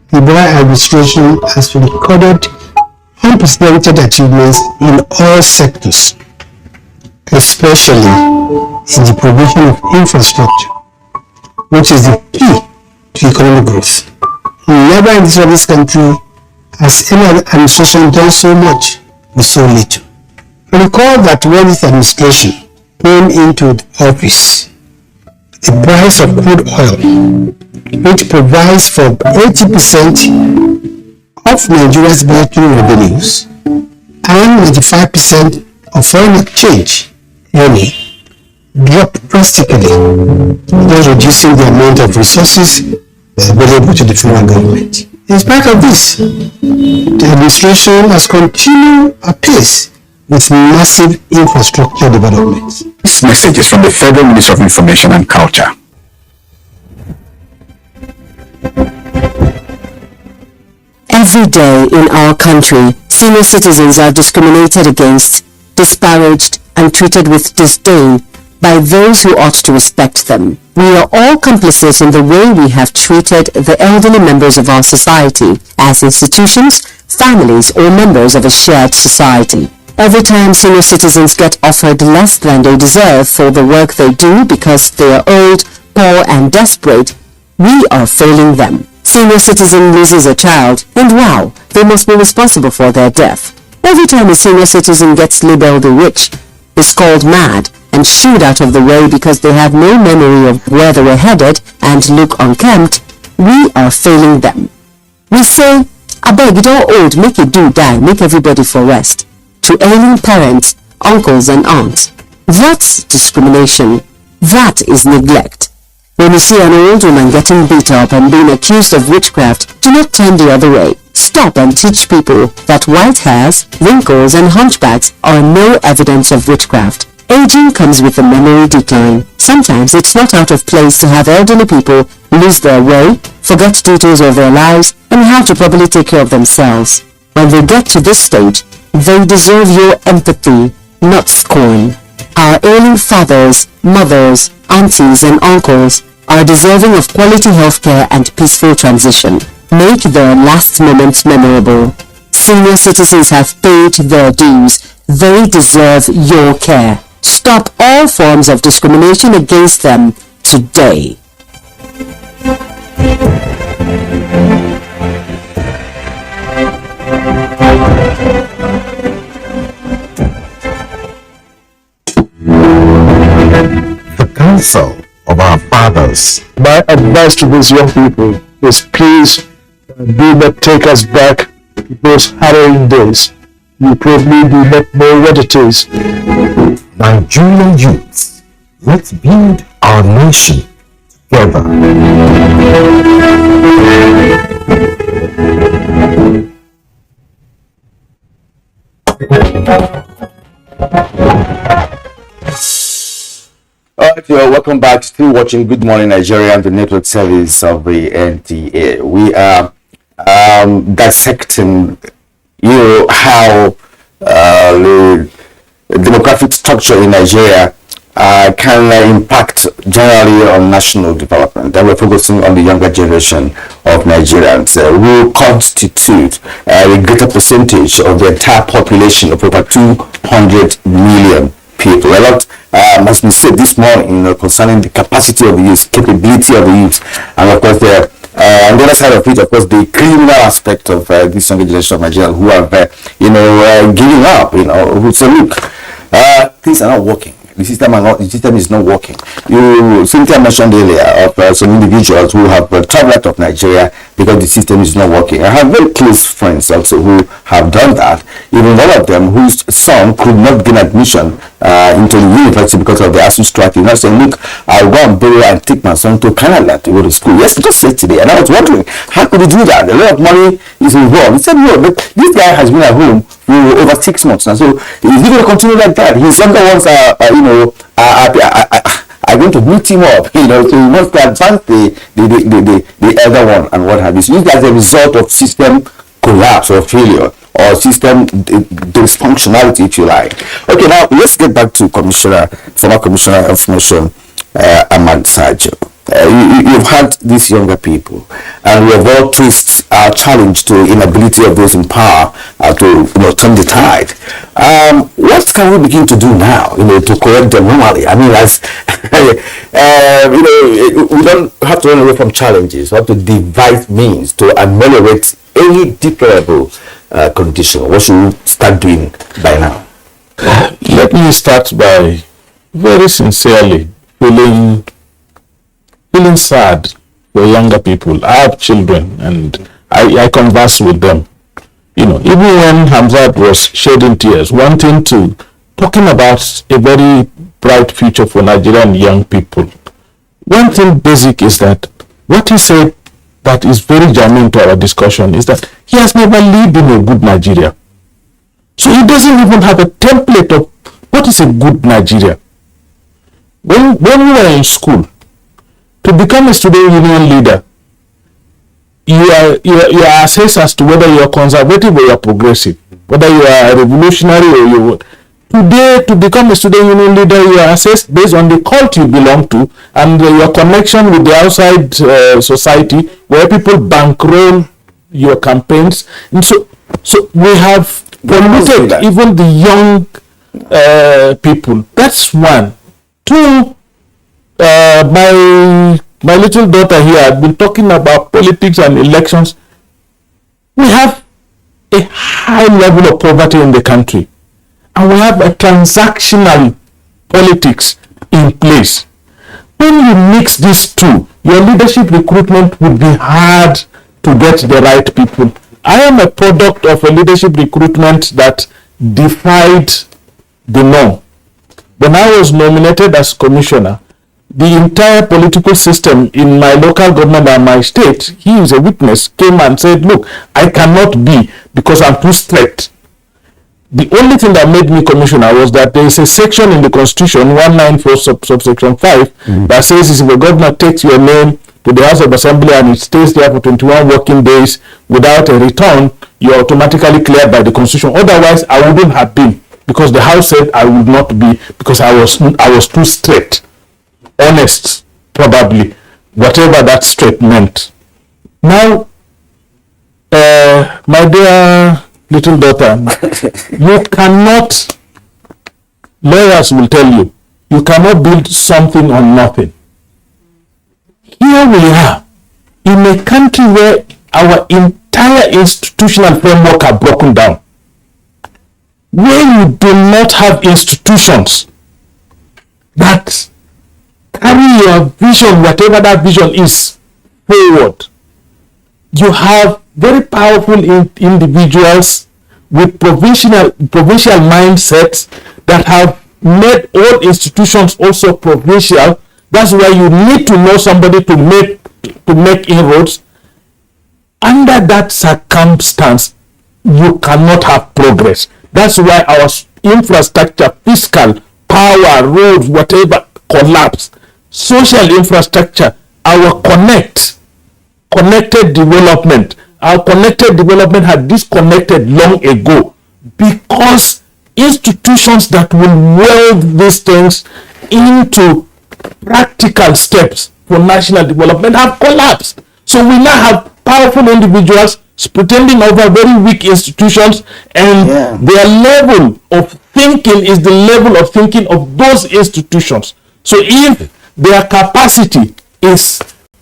the Buhari administration has recorded unprecedented achievements in all sectors, especially in the provision of infrastructure, which is the key to economic growth. Never in this country has any administration done so much with so little. Recall that when this administration came into office, the price of crude oil, which provides for 80% of Nigeria's military revenues and 95% of foreign exchange earning dropped drastically, thus reducing the amount of resources available to the federal government. In spite of this, the administration has continued apace with massive infrastructure development. This message is from the Federal Ministry of Information and Culture. Every day in our country, senior citizens are discriminated against, disparaged, and treated with disdain by those who ought to respect them. We are all complicit in the way we have treated the elderly members of our society as institutions, families, or members of a shared society. Every time senior citizens get offered less than they deserve for the work they do because they are old, poor, and desperate, we are failing them. Senior citizen loses a child, and wow, they must be responsible for their death. Every time a senior citizen gets labeled a witch, is called mad, and shooed out of the way because they have no memory of where they were headed and look unkempt, we are failing them. We say, abeg, you don't old, make it do die, make everybody for rest. To ailing parents, uncles and aunts. That's discrimination. That is neglect. When you see an old woman getting beat up and being accused of witchcraft, do not turn the other way. Stop and teach people that white hairs, wrinkles and hunchbacks are no evidence of witchcraft. Aging comes with a memory decline. Sometimes it's not out of place to have elderly people lose their way, forget details of their lives, and how to properly take care of themselves. When they get to this stage, they deserve your empathy, not scorn. Our ailing fathers, mothers, aunties, and uncles are deserving of quality healthcare and peaceful transition. Make their last moments memorable. Senior citizens have paid their dues. They deserve your care. Stop all forms of discrimination against them today. The counsel of our fathers. My advice to these young people is please do not take us back to those harrowing days. You probably do not know what it is. Nigerian youths, let's build our nation together. Alright, welcome back. Still watching Good Morning Nigeria, the network service of the NTA. We are dissecting, how the demographic structure in Nigeria can impact generally on national development. And we're focusing on the younger generation of Nigerians who constitute a greater percentage of the entire population of over 200 million people. A lot has been said this morning concerning the capacity of the youth, capability of the youth, and of course on the other side of it, of course, the criminal aspect of this younger generation of Nigerians who have, giving up, who say, look, things are not working. The system is not working. Cynthia mentioned earlier of some individuals who have traveled out of Nigeria because the system is not working. I have very close friends also who have done that. Even one of them whose son could not gain admission into the university because of the ASU strike. He's not saying, look, I'll go and borrow and take my son to Canada to go to school. Yes, just yesterday. And I was wondering, how could he do that? A lot of money is involved. He said, no, but this guy has been at home for over 6 months now. So is he going to continue like that? His younger ones are going to beat him up, so he wants to advance the elder one and what have you. So this as a result of system collapse or failure or system dysfunctionality, if you like. Okay, now let's get back to former Commissioner of Information, Ahmad Sajo. You've had these younger people, and we have all traced our challenge to inability of those in power to turn the tide. What can we begin to do now, to correct them normally? I mean, as we don't have to run away from challenges. We have to devise means to ameliorate any deplorable condition. What should we start doing by now? Let me start by very sincerely feeling sad for younger people. I have children and I converse with them Even when Hamzat was shedding tears, talking about a very bright future for Nigerian young people, one thing basic is that what he said that is very germane to our discussion is that he has never lived in a good Nigeria. So he doesn't even have a template of what is a good Nigeria. When we were in school, to become a student union leader, you are assessed as to whether you are conservative or you are progressive, whether you are revolutionary or you. Today, to become a student union leader, you are assessed based on the cult you belong to and your connection with the outside society, where people bankroll your campaigns. And so we have polluted even the young people. That's one. Two, my little daughter here had been talking about politics and elections. We have a high level of poverty in the country, and we have a transactional politics in place. When you mix these two, your leadership recruitment would be hard to get the right people. I am a product of a leadership recruitment that defied the norm. When I was nominated as commissioner, the entire political system in my local government and my state, he is a witness, came and said, look, I cannot be because I'm too strict. The only thing that made me commissioner was that there is a section in the constitution, 194 subsection 5, that says if a governor takes your name to the House of Assembly and it stays there for 21 working days without a return, you're automatically cleared by the constitution. Otherwise, I wouldn't have been, because the House said I would not be, because I was too strict. Honest, probably, whatever that straight meant. Now, my dear little daughter, you cannot, lawyers will tell you, you cannot build something on nothing. Here we are, in a country where our entire institutional framework are broken down, where you do not have institutions that carry your vision, whatever that vision is, forward. You have very powerful individuals with provincial mindsets that have made all institutions also provincial. That's why you need to know somebody to make inroads. Under that circumstance, you cannot have progress. That's why our infrastructure, fiscal, power, roads, whatever, collapse. Social infrastructure, our connected development. Our connected development had disconnected long ago because institutions that will weld these things into practical steps for national development have collapsed. So we now have powerful individuals pretending over very weak institutions, and their level of thinking is the level of thinking of those institutions. So if their capacity is,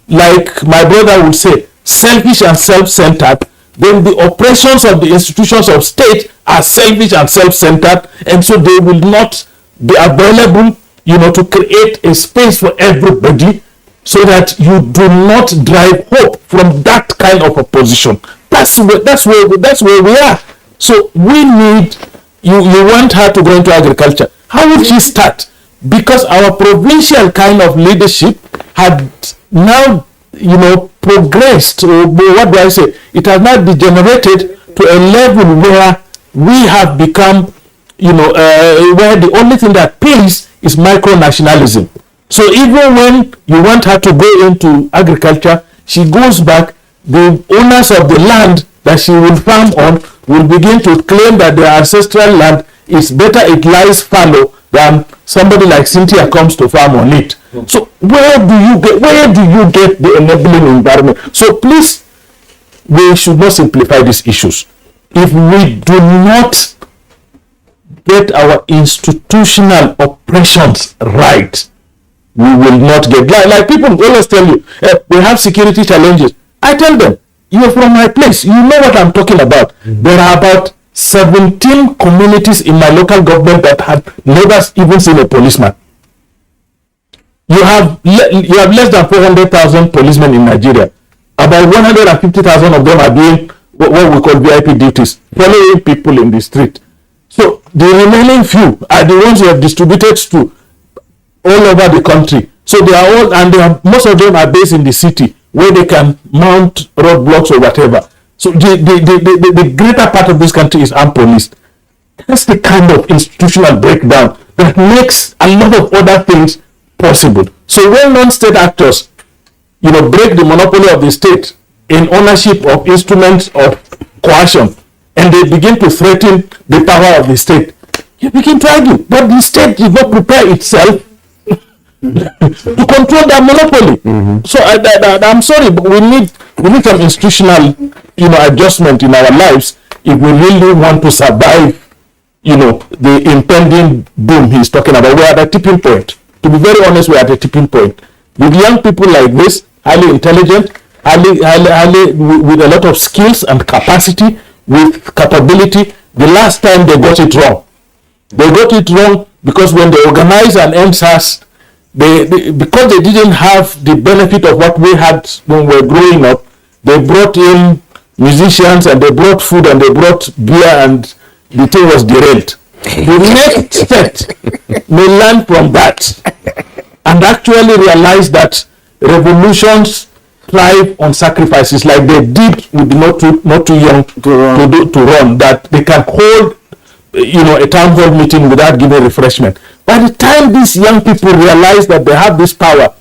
like my brother would say, selfish and self-centered, then the operations of the institutions of state are selfish and self-centered, and so they will not be available, to create a space for everybody, so that you do not drive hope from that kind of opposition. That's where we are. So we need, you want her to go into agriculture. How will she start? Because our provincial kind of leadership had now, progressed, or what do I say? It has now degenerated to a level where we have become, where the only thing that pays is micronationalism. So even when you want her to go into agriculture, she goes back. The owners of the land that she will farm on will begin to claim that their ancestral land is better, it lies fallow, than somebody like Cynthia comes to farm on it. So where do you get the enabling environment? So please, we should not simplify these issues. If we do not get our institutional operations right, we will not get, like people always tell you, we have security challenges. I tell them, you're from my place, you know what I'm talking about. There are about 17 communities in my local government that have never even seen a policeman. You have less than 400,000 policemen in Nigeria. About 150,000 of them are doing what we call VIP duties, following people in the street. So the remaining few are the ones who have distributed to all over the country. So they are all, and most of them are based in the city where they can mount roadblocks or whatever. So the greater part of this country is armed police. That's the kind of institutional breakdown that makes a lot of other things possible. So when non-state actors, break the monopoly of the state in ownership of instruments of coercion, and they begin to threaten the power of the state, you begin to argue, but the state did not prepare itself to control that monopoly. So I'm sorry, but we need some institutional, adjustment in our lives if we really want to survive, the impending boom he's talking about. We're at a tipping point. To be very honest, we're at a tipping point. With young people like this, highly intelligent, highly with a lot of skills and capacity, with capability, the last time they got it wrong. They got it wrong because when they organized an NSAS, because they didn't have the benefit of what we had when we were growing up, they brought in musicians and they brought food and they brought beer, and the thing was derailed. The next set may learn from that and actually realize that revolutions thrive on sacrifices, like they did with the not too young to run, that they can hold a town hall meeting without giving refreshment. By the time these young people realize that they have this power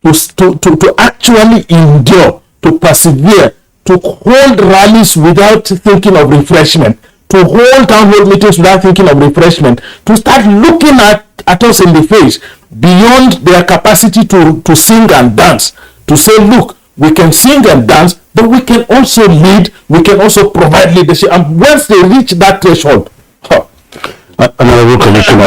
to actually endure, to persevere, to hold rallies without thinking of refreshment, to hold town hall meetings without thinking of refreshment, to start looking at us in the face beyond their capacity to sing and dance, to say, look, we can sing and dance, but we can also lead, we can also provide leadership. And once they reach that threshold, Honorable Commissioner,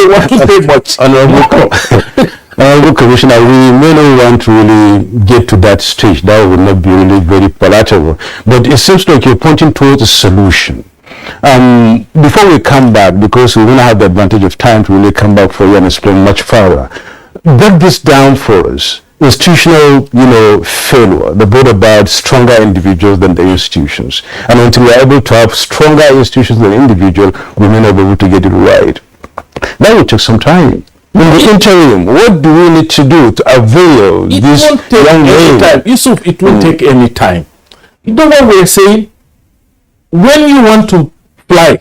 Honorable Commissioner, we may not want to really get to that stage. That would not be really very palatable. But it seems like you're pointing towards a solution. Before we come back, because we don't have the advantage of time to really come back for you and explain much further, break this down for us. Institutional, failure, the brought about stronger individuals than the institutions. And until we are able to have stronger institutions than individuals, we may not be able to get it right. That will take some time. In the interim, what do we need to do to avail this young man? Yusuf, it won't take any time. You know what we're saying? When you want to fly,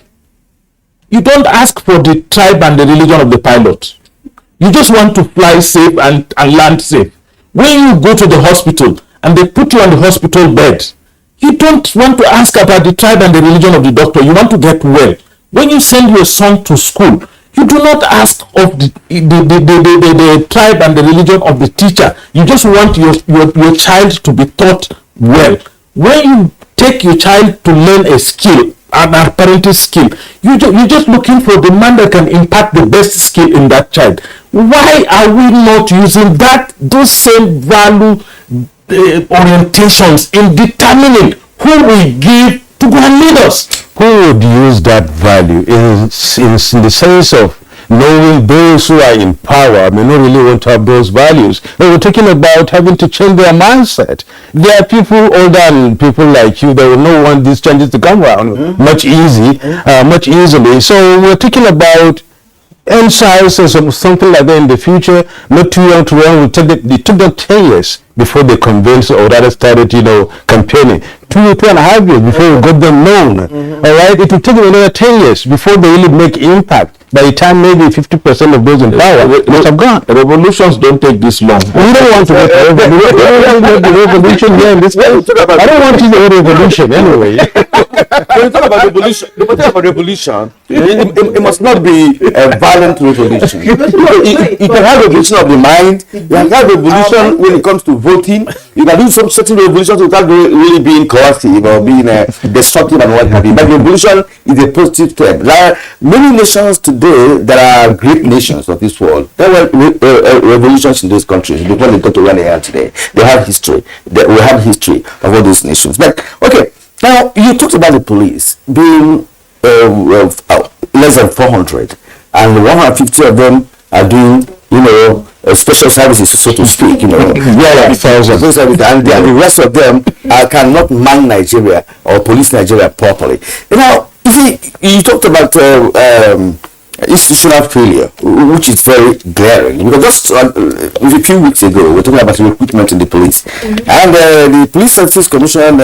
you don't ask for the tribe and the religion of the pilot. You just want to fly safe and land safe. When you go to the hospital and they put you on the hospital bed, you don't want to ask about the tribe and the religion of the doctor. You want to get well. When you send your son to school, you do not ask of the tribe and the religion of the teacher. You just want your child to be taught well. When you take your child to learn a skill, an apparent skill, you're just looking for the man that can impart the best skill in that child. Why are we not using those same value orientations in determining who we give to go and lead us? Who would use that value in the sense of knowing those who are in power may not really want to have those values? They were talking about having to change their mindset. There are people older than people like you that will not want these changes to come around much easily. So we're talking about NSAS or something like that in the future, not too young to run. It took them 10 years before they convinced or rather started, campaigning. 2.5 years before we got them known. All right, it will take them another 10 years before they really make impact. By the time maybe 50% of those in power must have gone. Revolutions don't take this long. We don't want to make a revolution here in this place. I don't want to do a revolution anyway. When you talk about revolution, it must not be a violent revolution. You can have a revolution of the mind. You can have a revolution when it comes to voting. You can do some certain revolutions without really being coercive or being destructive and what have you. But revolution is a positive step. There are many nations today that are great nations of this world. There were revolutions in those countries before they got to where they are today. They have history. We have history of all those nations. But okay, now you talked about the police being less than 400, and 150 of them are doing special services, so to speak, you know. And the rest of them cannot man Nigeria or police Nigeria properly. You know, you see, you talked about institutional failure, which is very glaring. Because just a few weeks ago, we were talking about recruitment in the police, and the Police Services Commission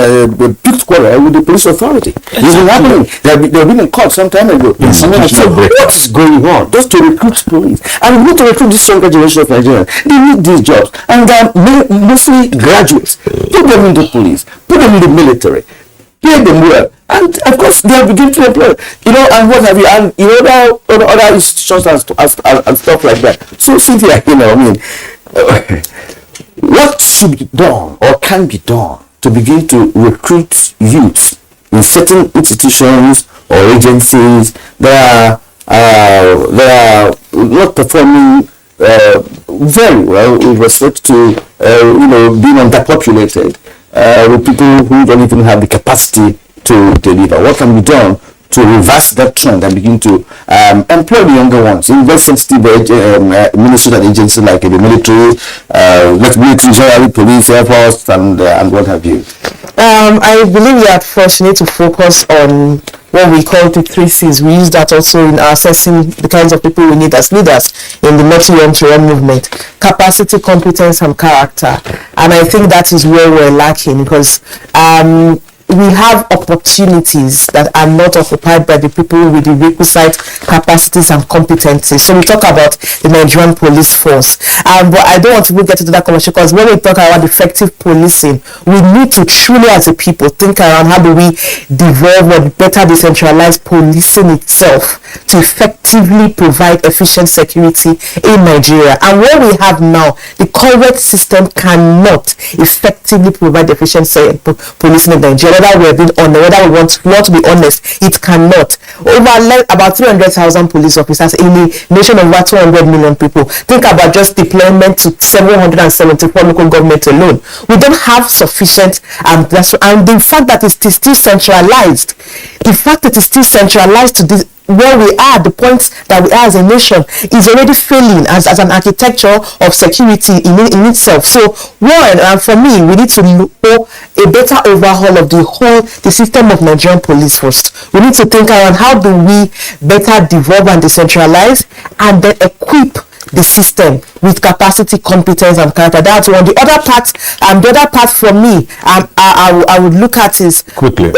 picked quarrel with the police authority. It's been happening. They've been in court some time ago. Someone said, what is going on? Just to recruit police, and we need to recruit this younger generation of Nigerians. They need these jobs, and they're mostly graduates. Put them in the police, put them in the military, pay them well. And of course, they are beginning to employ, you know, and what have you, and you know, other institutions and stuff like that. So, Cynthia, you know, I mean, what should be done or can be done to begin to recruit youths in certain institutions or agencies that are not performing very well with respect to, you know, being underpopulated, with people who don't even have the capacity to deliver? What can be done to reverse that trend and begin to employ the younger ones in very sensitive ministries and agencies like the military, generally police, air force, and what have you? I believe that first you need to focus on what we call the 3 C's. We use that also in assessing the kinds of people we need as leaders in the multi-entry movement: capacity, competence, and character. And I think that is where we're lacking, because we have opportunities that are not occupied by the people with the requisite capacities and competencies. So we talk about the Nigerian police force, but I don't want to get into that conversation, because when we talk about effective policing, we need to truly, as a people, think around how do we devolve or better decentralize policing itself to effectively provide efficient security in Nigeria. And what we have now, the current system cannot effectively provide efficient policing in Nigeria. Whether we're being honest, whether we want to be honest, it cannot. About 300,000 police officers in a nation of over 200 million people. Think about just deployment to 774 local governments alone. We don't have sufficient, and the fact that it is still centralized, to this, where we are, the point that we are as a nation, is already failing as an architecture of security in itself. So for me, we need to do a better overhaul of the system of Nigerian police first. We need to think around how do we better devolve and decentralize, and then equip the system with capacity, competence, and character. That's one. The other part for me, I would look at is quickly.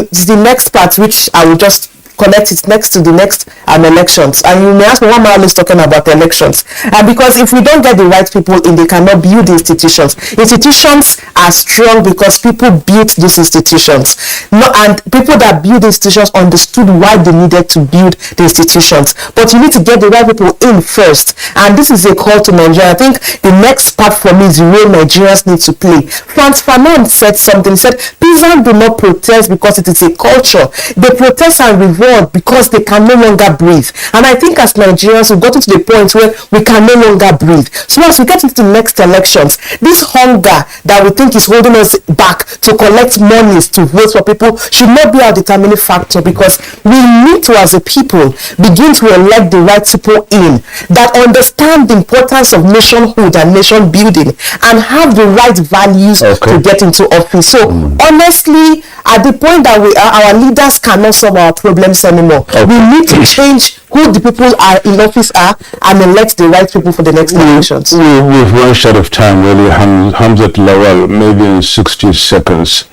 It's the next part, which I will just connect it next to the next elections. And you may ask me, why am I always talking about elections? Because if we don't get the right people in, they cannot build the institutions. Institutions are strong because people built these institutions. And people that build institutions understood why they needed to build the institutions. But you need to get the right people in first. And this is a call to Nigeria. I think the next part for me is the role Nigerians need to play. Frantz Fanon said something. He said, peasants do not protest because it is a culture. They protest and revolt because they can no longer breathe. And I think as Nigerians, we've gotten to the point where we can no longer breathe. So as we get into the next elections, this hunger that we think is holding us back to collect monies to vote for people should not be our determining factor, because we need to, as a people, begin to elect the right people in that understand the importance of nationhood and nation building and have the right values to get into office. So honestly, at the point that we are, our leaders cannot solve our problems anymore. We need to change who the people are in office are and elect the right people for the next elections. We've run short of time, really. Hamzat Lawal, maybe in 60 seconds.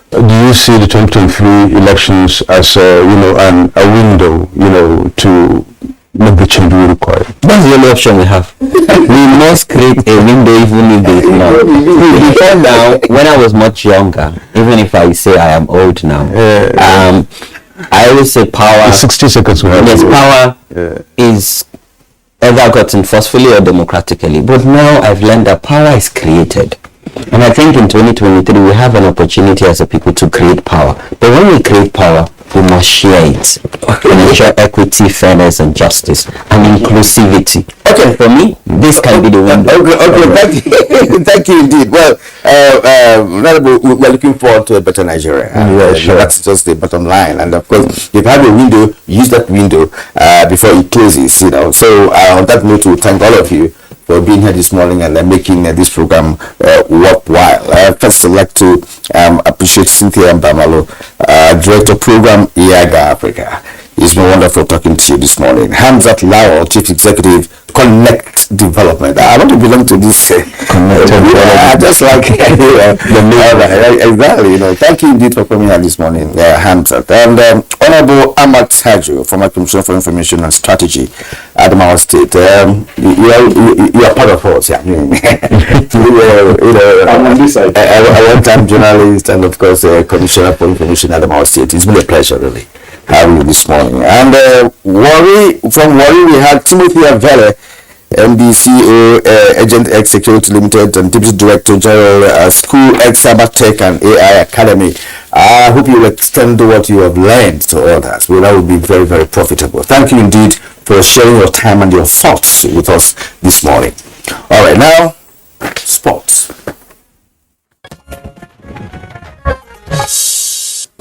Do you see the 2023 elections as a window, to make the change we require? That's the only option we have. We must create a window, even if there is none. Before now, when I was much younger, even if I say I am old now, I always say power. In 60 seconds we have. Yes, power is either gotten forcefully or democratically. But now I've learned that power is created. And I think in 2023 we have an opportunity as a people to create power. But when we create power, we must share it and ensure equity, fairness, and justice, and inclusivity. Okay, for me, this can be the window. Okay, thank you indeed. Well, we're looking forward to a better Nigeria. Sure. That's just the bottom line. And of course, if you have a window, use that window before it closes. So on that note, we thank all of you for being here this morning and making this program worthwhile. First, I'd like to appreciate Cynthia Mbamalo, Director Program IAGA Africa. It's been wonderful talking to you this morning. Hamzat Lawal, Chief Executive, Connect Development. I want to belong to this. Just like exactly. Thank you indeed for coming here this morning, Hamzat. And Honorable Ahmad Tajo, former Commissioner for Information and Strategy, Adamawa State. You are part of us. Yeah. I'm on this side. A one-time journalist and of course Commissioner for Information at Adamawa State. It's been a pleasure, really, having you this morning. And from Warri, we had Timothy Avele, MD, CEO, Agent X Security Limited, and Deputy Director General, School X Cyber Tech and AI Academy. I hope you will extend what you have learned to others. Well, that would be very, very profitable. Thank you indeed for sharing your time and your thoughts with us this morning. All right, now, sports.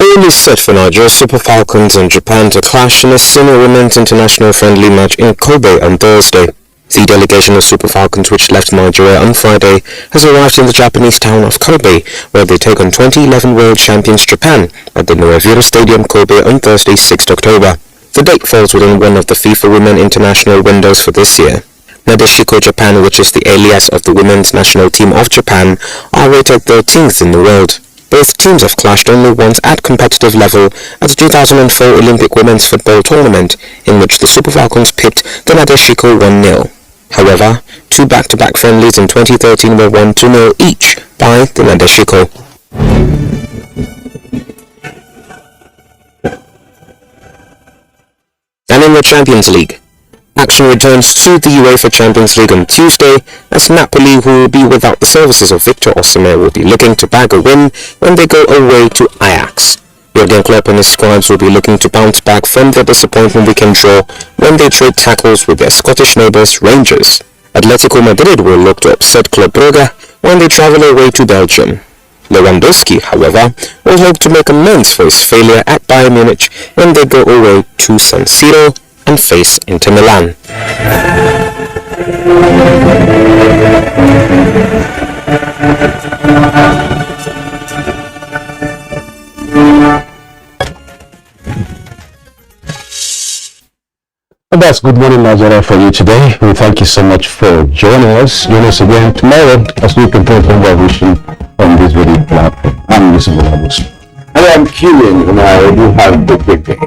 All is set for Nigeria's Super Falcons and Japan to clash in a senior women's international friendly match in Kobe on Thursday. The delegation of Super Falcons, which left Nigeria on Friday, has arrived in the Japanese town of Kobe, where they take on 2011 world champions Japan at the Noeviro Stadium, Kobe, on Thursday, 6th October. The date falls within one of the FIFA Women International windows for this year. Nadeshiko Japan, which is the alias of the women's national team of Japan, are rated 13th in the world. Both teams have clashed only once at competitive level at the 2004 Olympic Women's Football Tournament, in which the Super Falcons pipped the Nadeshiko 1-0. However, two back-to-back friendlies in 2013 were won 2-0 each by the Nadeshiko. And in the Champions League, action returns to the UEFA Champions League on Tuesday, as Napoli, who will be without the services of Victor Osimhen, will be looking to bag a win when they go away to Ajax. Jurgen Klopp and his squads will be looking to bounce back from their disappointment weekend draw when they trade tackles with their Scottish neighbours Rangers. Atletico Madrid will look to upset Club Brugge when they travel away to Belgium. Lewandowski, however, will hope to make amends for his failure at Bayern Munich when they go away to San Siro and face Inter Milan. And that's Good Morning Nigeria for you today. We thank you so much for joining us. Join us again tomorrow as we continue to revolution on this video platform. I'm Yusuf Olabus. And I'm Killian, and I do have a great day.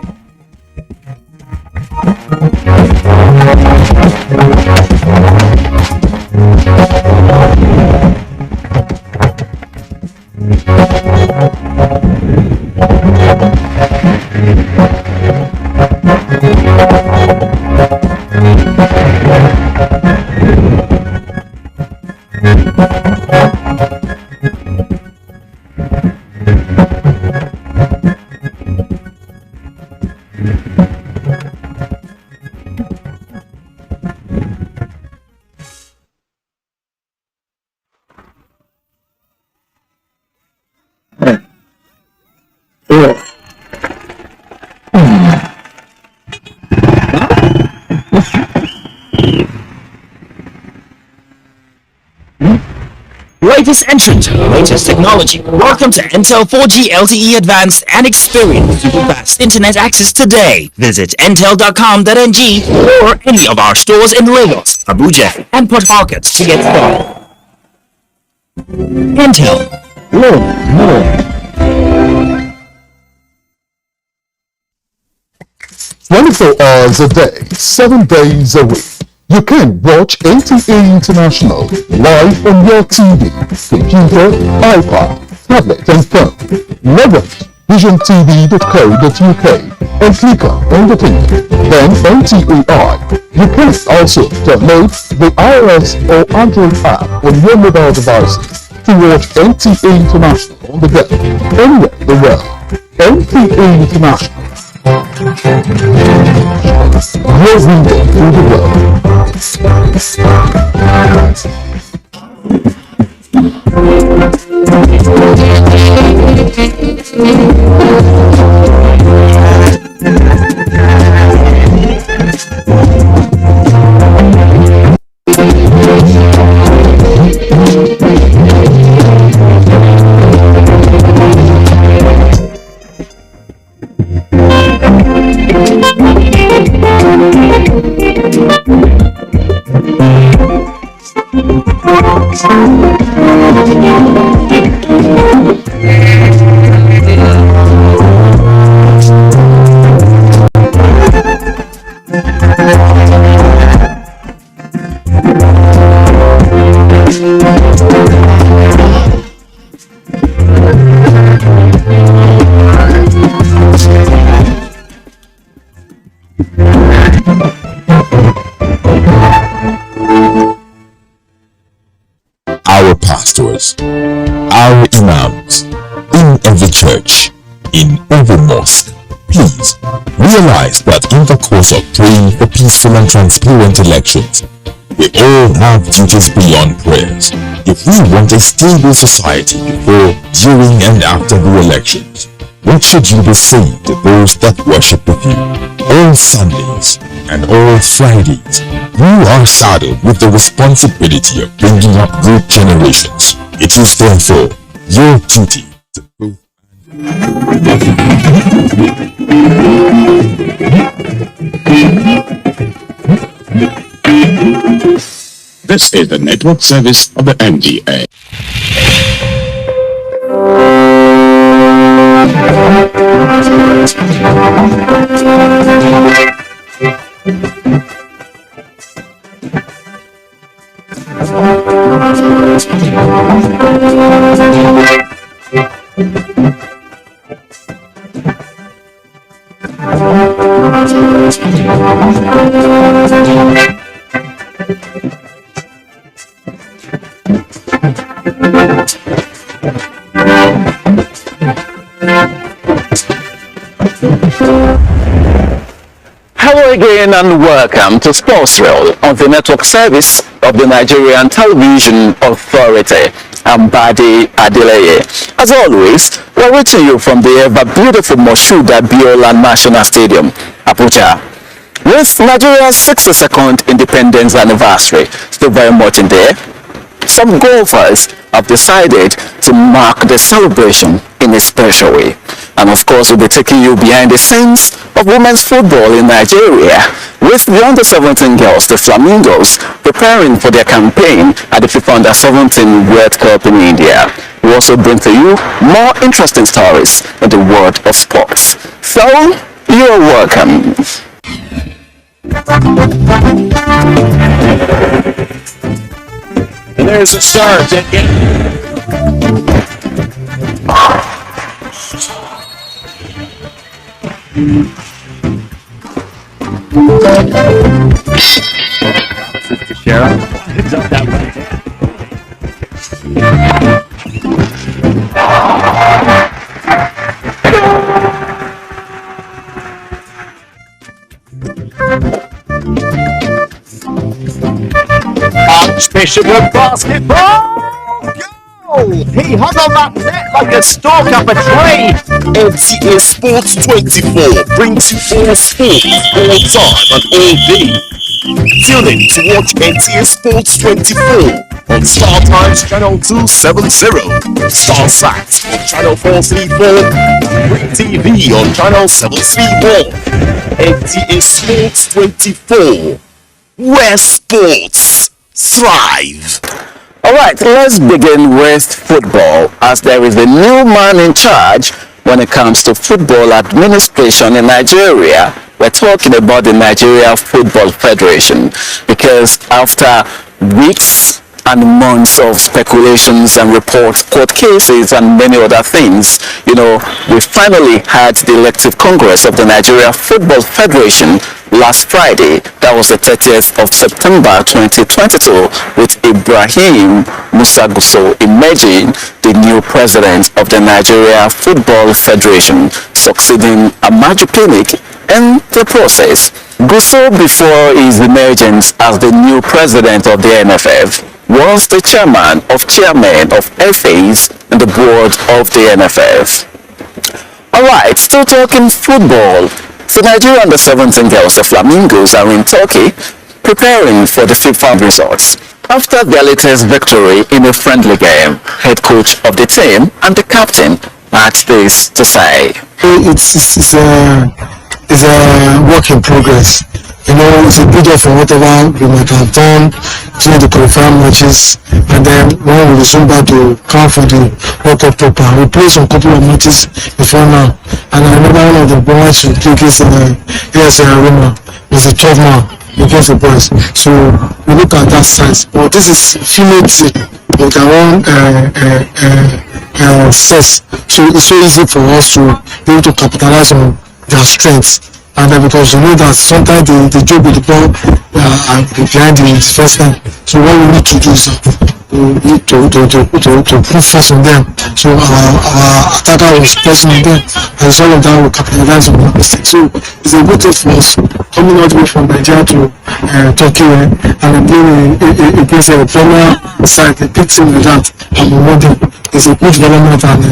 Latest entrant, latest technology. Welcome to Intel 4G LTE Advanced and experience super fast internet access today. Visit intel.com.ng or any of our stores in Lagos, Abuja, and Port Harcourt to get started. Intel. Learn more. 24 hours a day, 7 days a week. You can watch NTA International live on your TV, computer, iPad, tablet and phone. Log on to visiontv.co.uk and click on Entertainment, then NTA. You can also download the iOS or Android app on your mobile devices to watch NTA International on the go, anywhere in the world. NTA International. Your window to the world. Our pastors, our imams, in every church, in every mosque, please realize that in the course of praying for peaceful and transparent elections, we all have duties beyond prayers. If we want a stable society before, during and after the elections, what should you be saying to those that worship with you? All Sundays and all Fridays, you are saddled with the responsibility of bringing up good generations. It is therefore your duty to prove. This is the network service of the NTA. Hello again and welcome to Sports Reel on the network service of the Nigerian Television Authority. I'm Badi Adeleye. As always, we're reaching you from the ever beautiful Moshood Abiola National Stadium, Abuja. With Nigeria's 62nd independence anniversary still very much in there, some golfers have decided to mark the celebration in a special way. And of course, we'll be taking you behind the scenes of women's football in Nigeria with the under-17 girls, the Flamingos, preparing for their campaign at the FIFA Under-17 World Cup in India. We also bring to you more interesting stories in the world of sports. So, you're welcome. And there's a start again. It's up that way. Archbishop of basketball! He hung on that net like a stalk up a tree. NTA Sports 24 brings you all sports, all time and all day. Tune in to watch NTA Sports 24 on Star Times Channel 270, Star Sat on Channel 434, Free TV on Channel 731. NTA Sports 24, where sports thrive. Alright, let's begin with football, as there is a new man in charge when it comes to football administration in Nigeria. We're talking about the Nigeria Football Federation, because after weeks and months of speculations and reports, court cases and many other things, we finally had the elective congress of the Nigeria Football Federation last Friday. That was the 30th of September 2022, with Ibrahim Musa Gusau emerging the new president of the Nigeria Football Federation, succeeding Amaju Pinnick in the process. Gusau, before his emergence as the new president of the NFF, was the chairman of FAs and the board of the NFF. Alright, still talking football. The Nigerian under-17 girls, the Flamingos, are in Turkey preparing for the FIFA results. After their latest victory in a friendly game, head coach of the team and the captain had this to say. It's a work in progress. You know, it's a build up for whatever we might have done during the qualifying matches, and then when we resume back to come for the World Cup proper, we played some couple of matches before now, and I remember one of the boys who played against ASA Arena was a 12 man against the boys. So we look at that size, but this is female team with their own sex, so it's so easy for us to be able to capitalize on their strengths. And because you know that sometimes they joke with the ball behind the first line. So what we need to do is to put force on them. So our attacker was pressing on them, and as all of that will capitalize on that mistake. So it's a good thing for us coming all the way from Nigeria to Turkey and playing against a Premier side, a big team like that, and we want them. It's a good development, and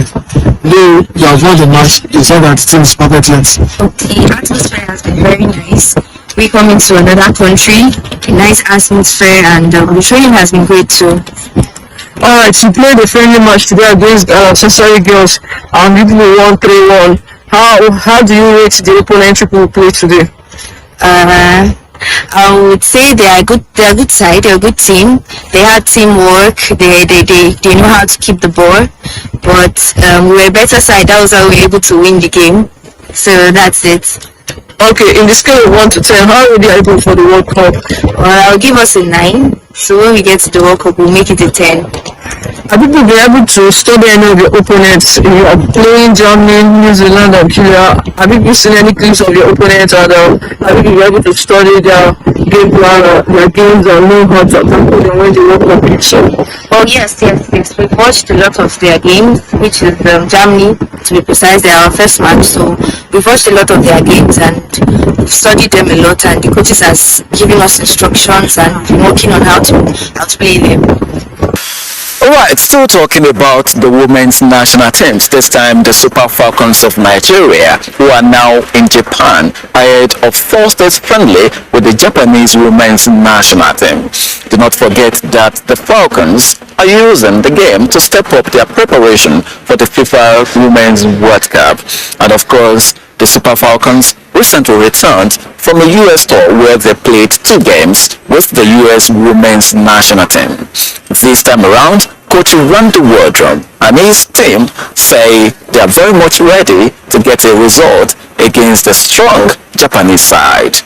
though you have won the match, it's not that the team is perfect yet. Okay, atmosphere has been very nice. We come into another country, a nice atmosphere, and the training has been great too. Alright, you played a friendly match today against Sassari Girls, and you won 3-1. How do you rate the opponent you played today? I would say they are good side, they're a good team. They had teamwork, they know how to keep the ball, but we were a better side. That was how we were able to win the game. So that's it. Okay, in the scale of 1 to 10, how ready are you for the World Cup? I'll give us a 9. So when we get to the World Cup, we'll make it a 10. Have you been able to study any of your opponents? You are playing Germany, New Zealand, and Nigeria. Have you seen any clips of your opponents, and have you been able to study their game plan, their games, and know how to attack them when the World Cup picks up? Oh yes. We've watched a lot of their games, which is Germany, to be precise. They are our first match, so we've watched a lot of their games and we've studied them a lot. And the coaches has given us instructions and been working on how to play them. Alright, still talking about the women's national teams, this time the Super Falcons of Nigeria, who are now in Japan ahead of Thursday's friendly with the Japanese women's national team. Do not forget that the Falcons are using the game to step up their preparation for the FIFA Women's World Cup. And of course, the Super Falcons recently returned from a US tour where they played 2 games with the US women's national team. This time around, Coach Randy Wardrum and his team say they are very much ready to get a result against the strong Japanese side.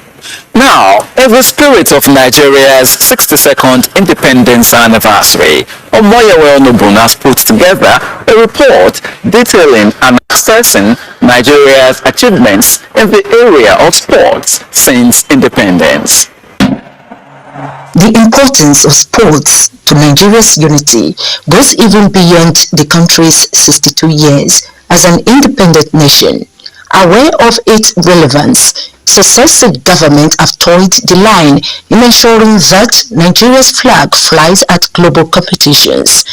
Now, in the spirit of Nigeria's 62nd independence anniversary, Omoyele Onobun has put together a report detailing and assessing Nigeria's achievements in the area of sports since independence. The importance of sports to Nigeria's unity goes even beyond the country's 62 years as an independent nation. Aware of its relevance, successive governments have toed the line in ensuring that Nigeria's flag flies at global competitions.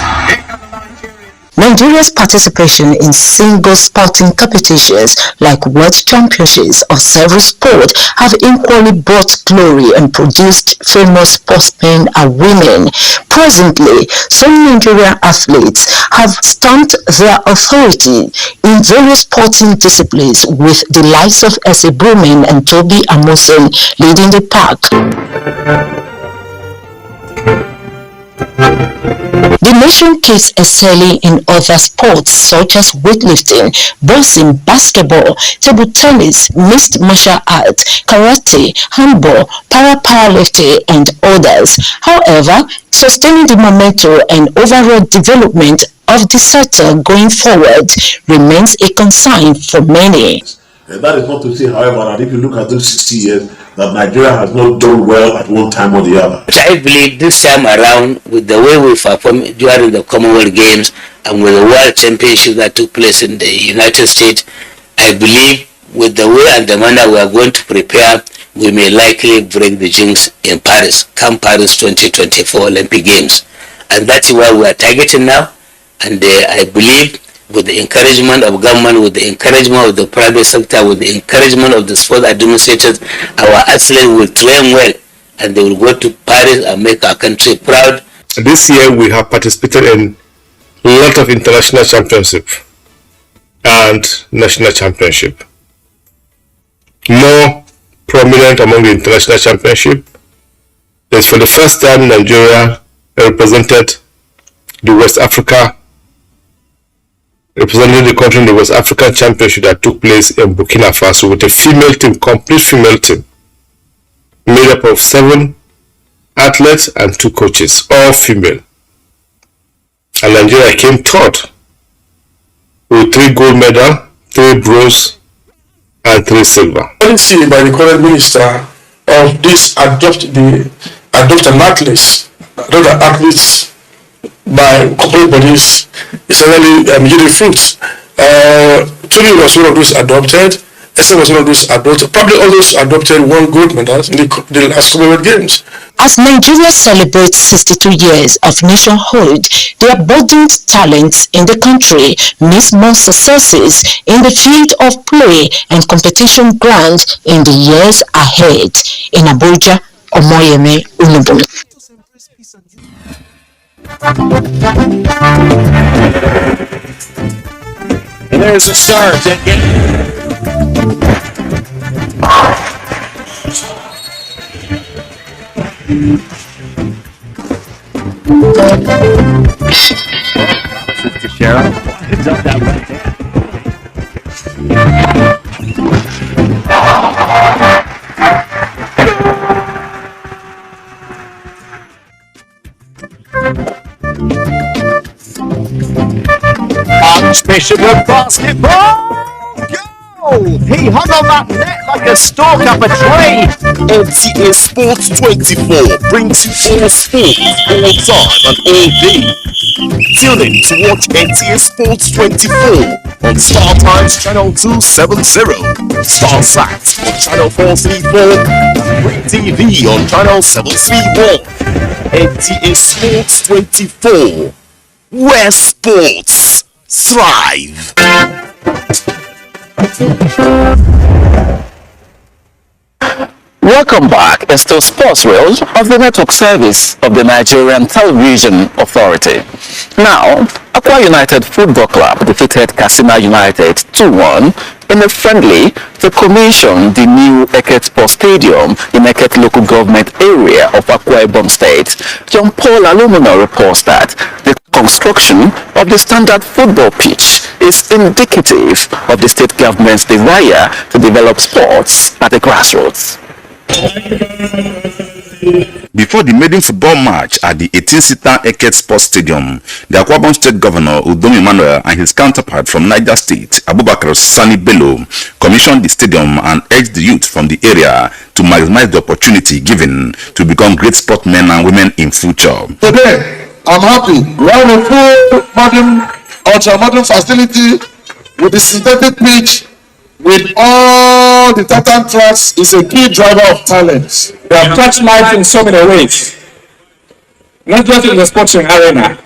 Nigeria's participation in single sporting competitions like World Championships of several sports have equally brought glory and produced famous sportsmen and women. Presently, some Nigerian athletes have stamped their authority in various sporting disciplines, with the likes of Ese Brumen and Toby Amoson leading the pack. The nation keeps excelling in other sports such as weightlifting, boxing, basketball, table tennis, mixed martial arts, karate, handball, para-powerlifting, and others. However, sustaining the momentum and overall development of the sector going forward remains a concern for many. That is not to say, however, that if you look at those 60 years, that Nigeria has not done well at one time or the other. I believe this time around, with the way we performed during the Commonwealth Games and with the World Championship that took place in the United States, I believe with the way and the manner we are going to prepare, we may likely break the jinx in Paris, come Paris 2024 Olympic Games. And that's where we are targeting now. And I believe with the encouragement of government, with the encouragement of the private sector, with the encouragement of the sport administrators, our athletes will train well and they will go to Paris and make our country proud. This year we have participated in a lot of international championship and national championship. More prominent among the international championship. It's for the first time Nigeria represented the country in the West African Championship that took place in Burkina Faso with a female team, complete female team, made up of 7 athletes and 2 coaches, all female. And Nigeria came third with 3 gold medals, 3 bronze, and 3 silver. Policy by the current minister of this adopt an athletes by corporate bodies is really yielding fruits. Tony was one of those adopted. Esther was one of those adopted. Probably all those adopted won gold medals in the last Commonwealth Games. As Nigeria celebrates 62 years of nationhood, the abundant talents in the country miss more successes in the field of play and competition grounds in the years ahead. In Abuja, Omoyeme Unubun. And there's the start again. Sheriff, it's up that right hand. Archbishop of basketball. He hung on that net like a stalk up a tree. NTA Sports 24 brings you all sports, all time and all day. Tune in to watch NTA Sports 24 on Star Times Channel 270, Star Sat on Channel 434, Free TV on Channel 731. NTA Sports 24, where sports thrive. Welcome back. It's still Sports World of the network service of the Nigerian Television Authority. Now, Akwa United Football Club defeated Katsina United 2-1 in a friendly to commission the new Eket Sports Stadium in Eket local government area of Akwa Ibom State. John Paul Alumino reports that the construction of the standard football pitch is indicative of the state government's desire to develop sports at the grassroots. Before the maiden football match at the 18-seater Eket Sports Stadium, the Akwa Ibom State Governor Udom Emmanuel and his counterpart from Niger State, Abubakar Sani Bello, commissioned the stadium and urged the youth from the area to maximize the opportunity given to become great sportsmen and women in future. Today, I'm happy. We have a full modern, ultra-modern facility with the synthetic pitch, with all the tartan tracks. Is a key driver of talent. They have touched life in so many ways, not just in the sporting arena,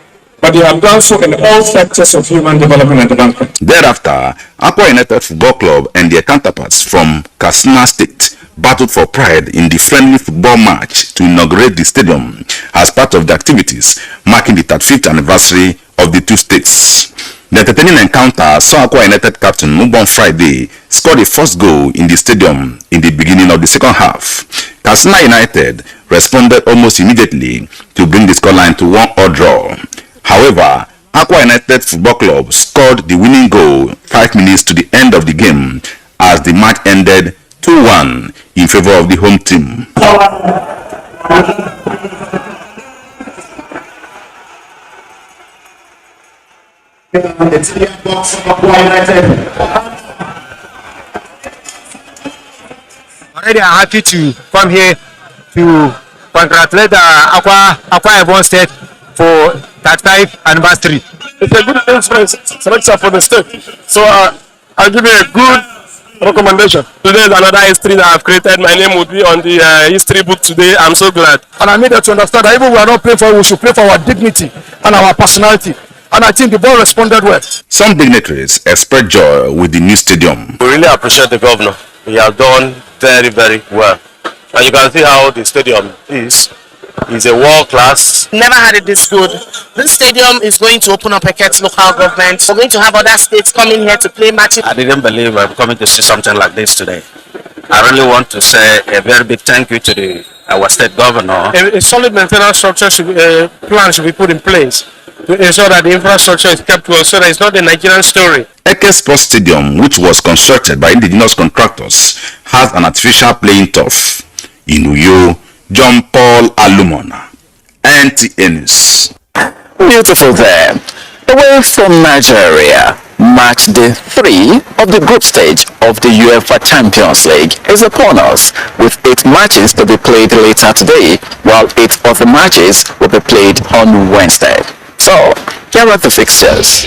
but they have done so in all sectors of human development and advancement. Thereafter, Akwa United Football Club and their counterparts from Katsina State battled for pride in the friendly football match to inaugurate the stadium as part of the activities marking the 35th anniversary of the two states. The entertaining encounter saw Akwa United captain Ubon Friday score the first goal in the stadium in the beginning of the second half. Katsina United responded almost immediately to bring the scoreline to 1-1 draw. However, Akwa United Football Club scored the winning goal 5 minutes to the end of the game as the match ended 2-1 in favor of the home team. Already I'm happy to come here to congratulate Akwa Ibom State for 35th anniversary. It's a good influence selection for the state. So I'll give you a good recommendation. Today is another history that I've created. My name will be on the history book today. I'm so glad. And I need you to understand that even we are not playing for it, we should play for our dignity and our personality. And I think the ball responded well. Some dignitaries expressed joy with the new stadium. We really appreciate the governor. He has done very, very well. And you can see how the stadium is. It's a world class. Never had it this good. This stadium is going to open up Eket local government. We're going to have other states coming here to play matches. I didn't believe I'm coming to see something like this today. I really want to say a very big thank you to our state governor. A solid maintenance structure plan should be put in place to ensure that the infrastructure is kept well, so that it's not a Nigerian story. Eke Sports Stadium, which was constructed by indigenous contractors, has an artificial playing turf. In Uyo, John Paul Alumona, NTA News. Beautiful there. Away from Nigeria, match day 3 of the group stage of the UEFA Champions League is upon us, with 8 matches to be played later today, while 8 other matches will be played on Wednesday. So, here are the fixtures.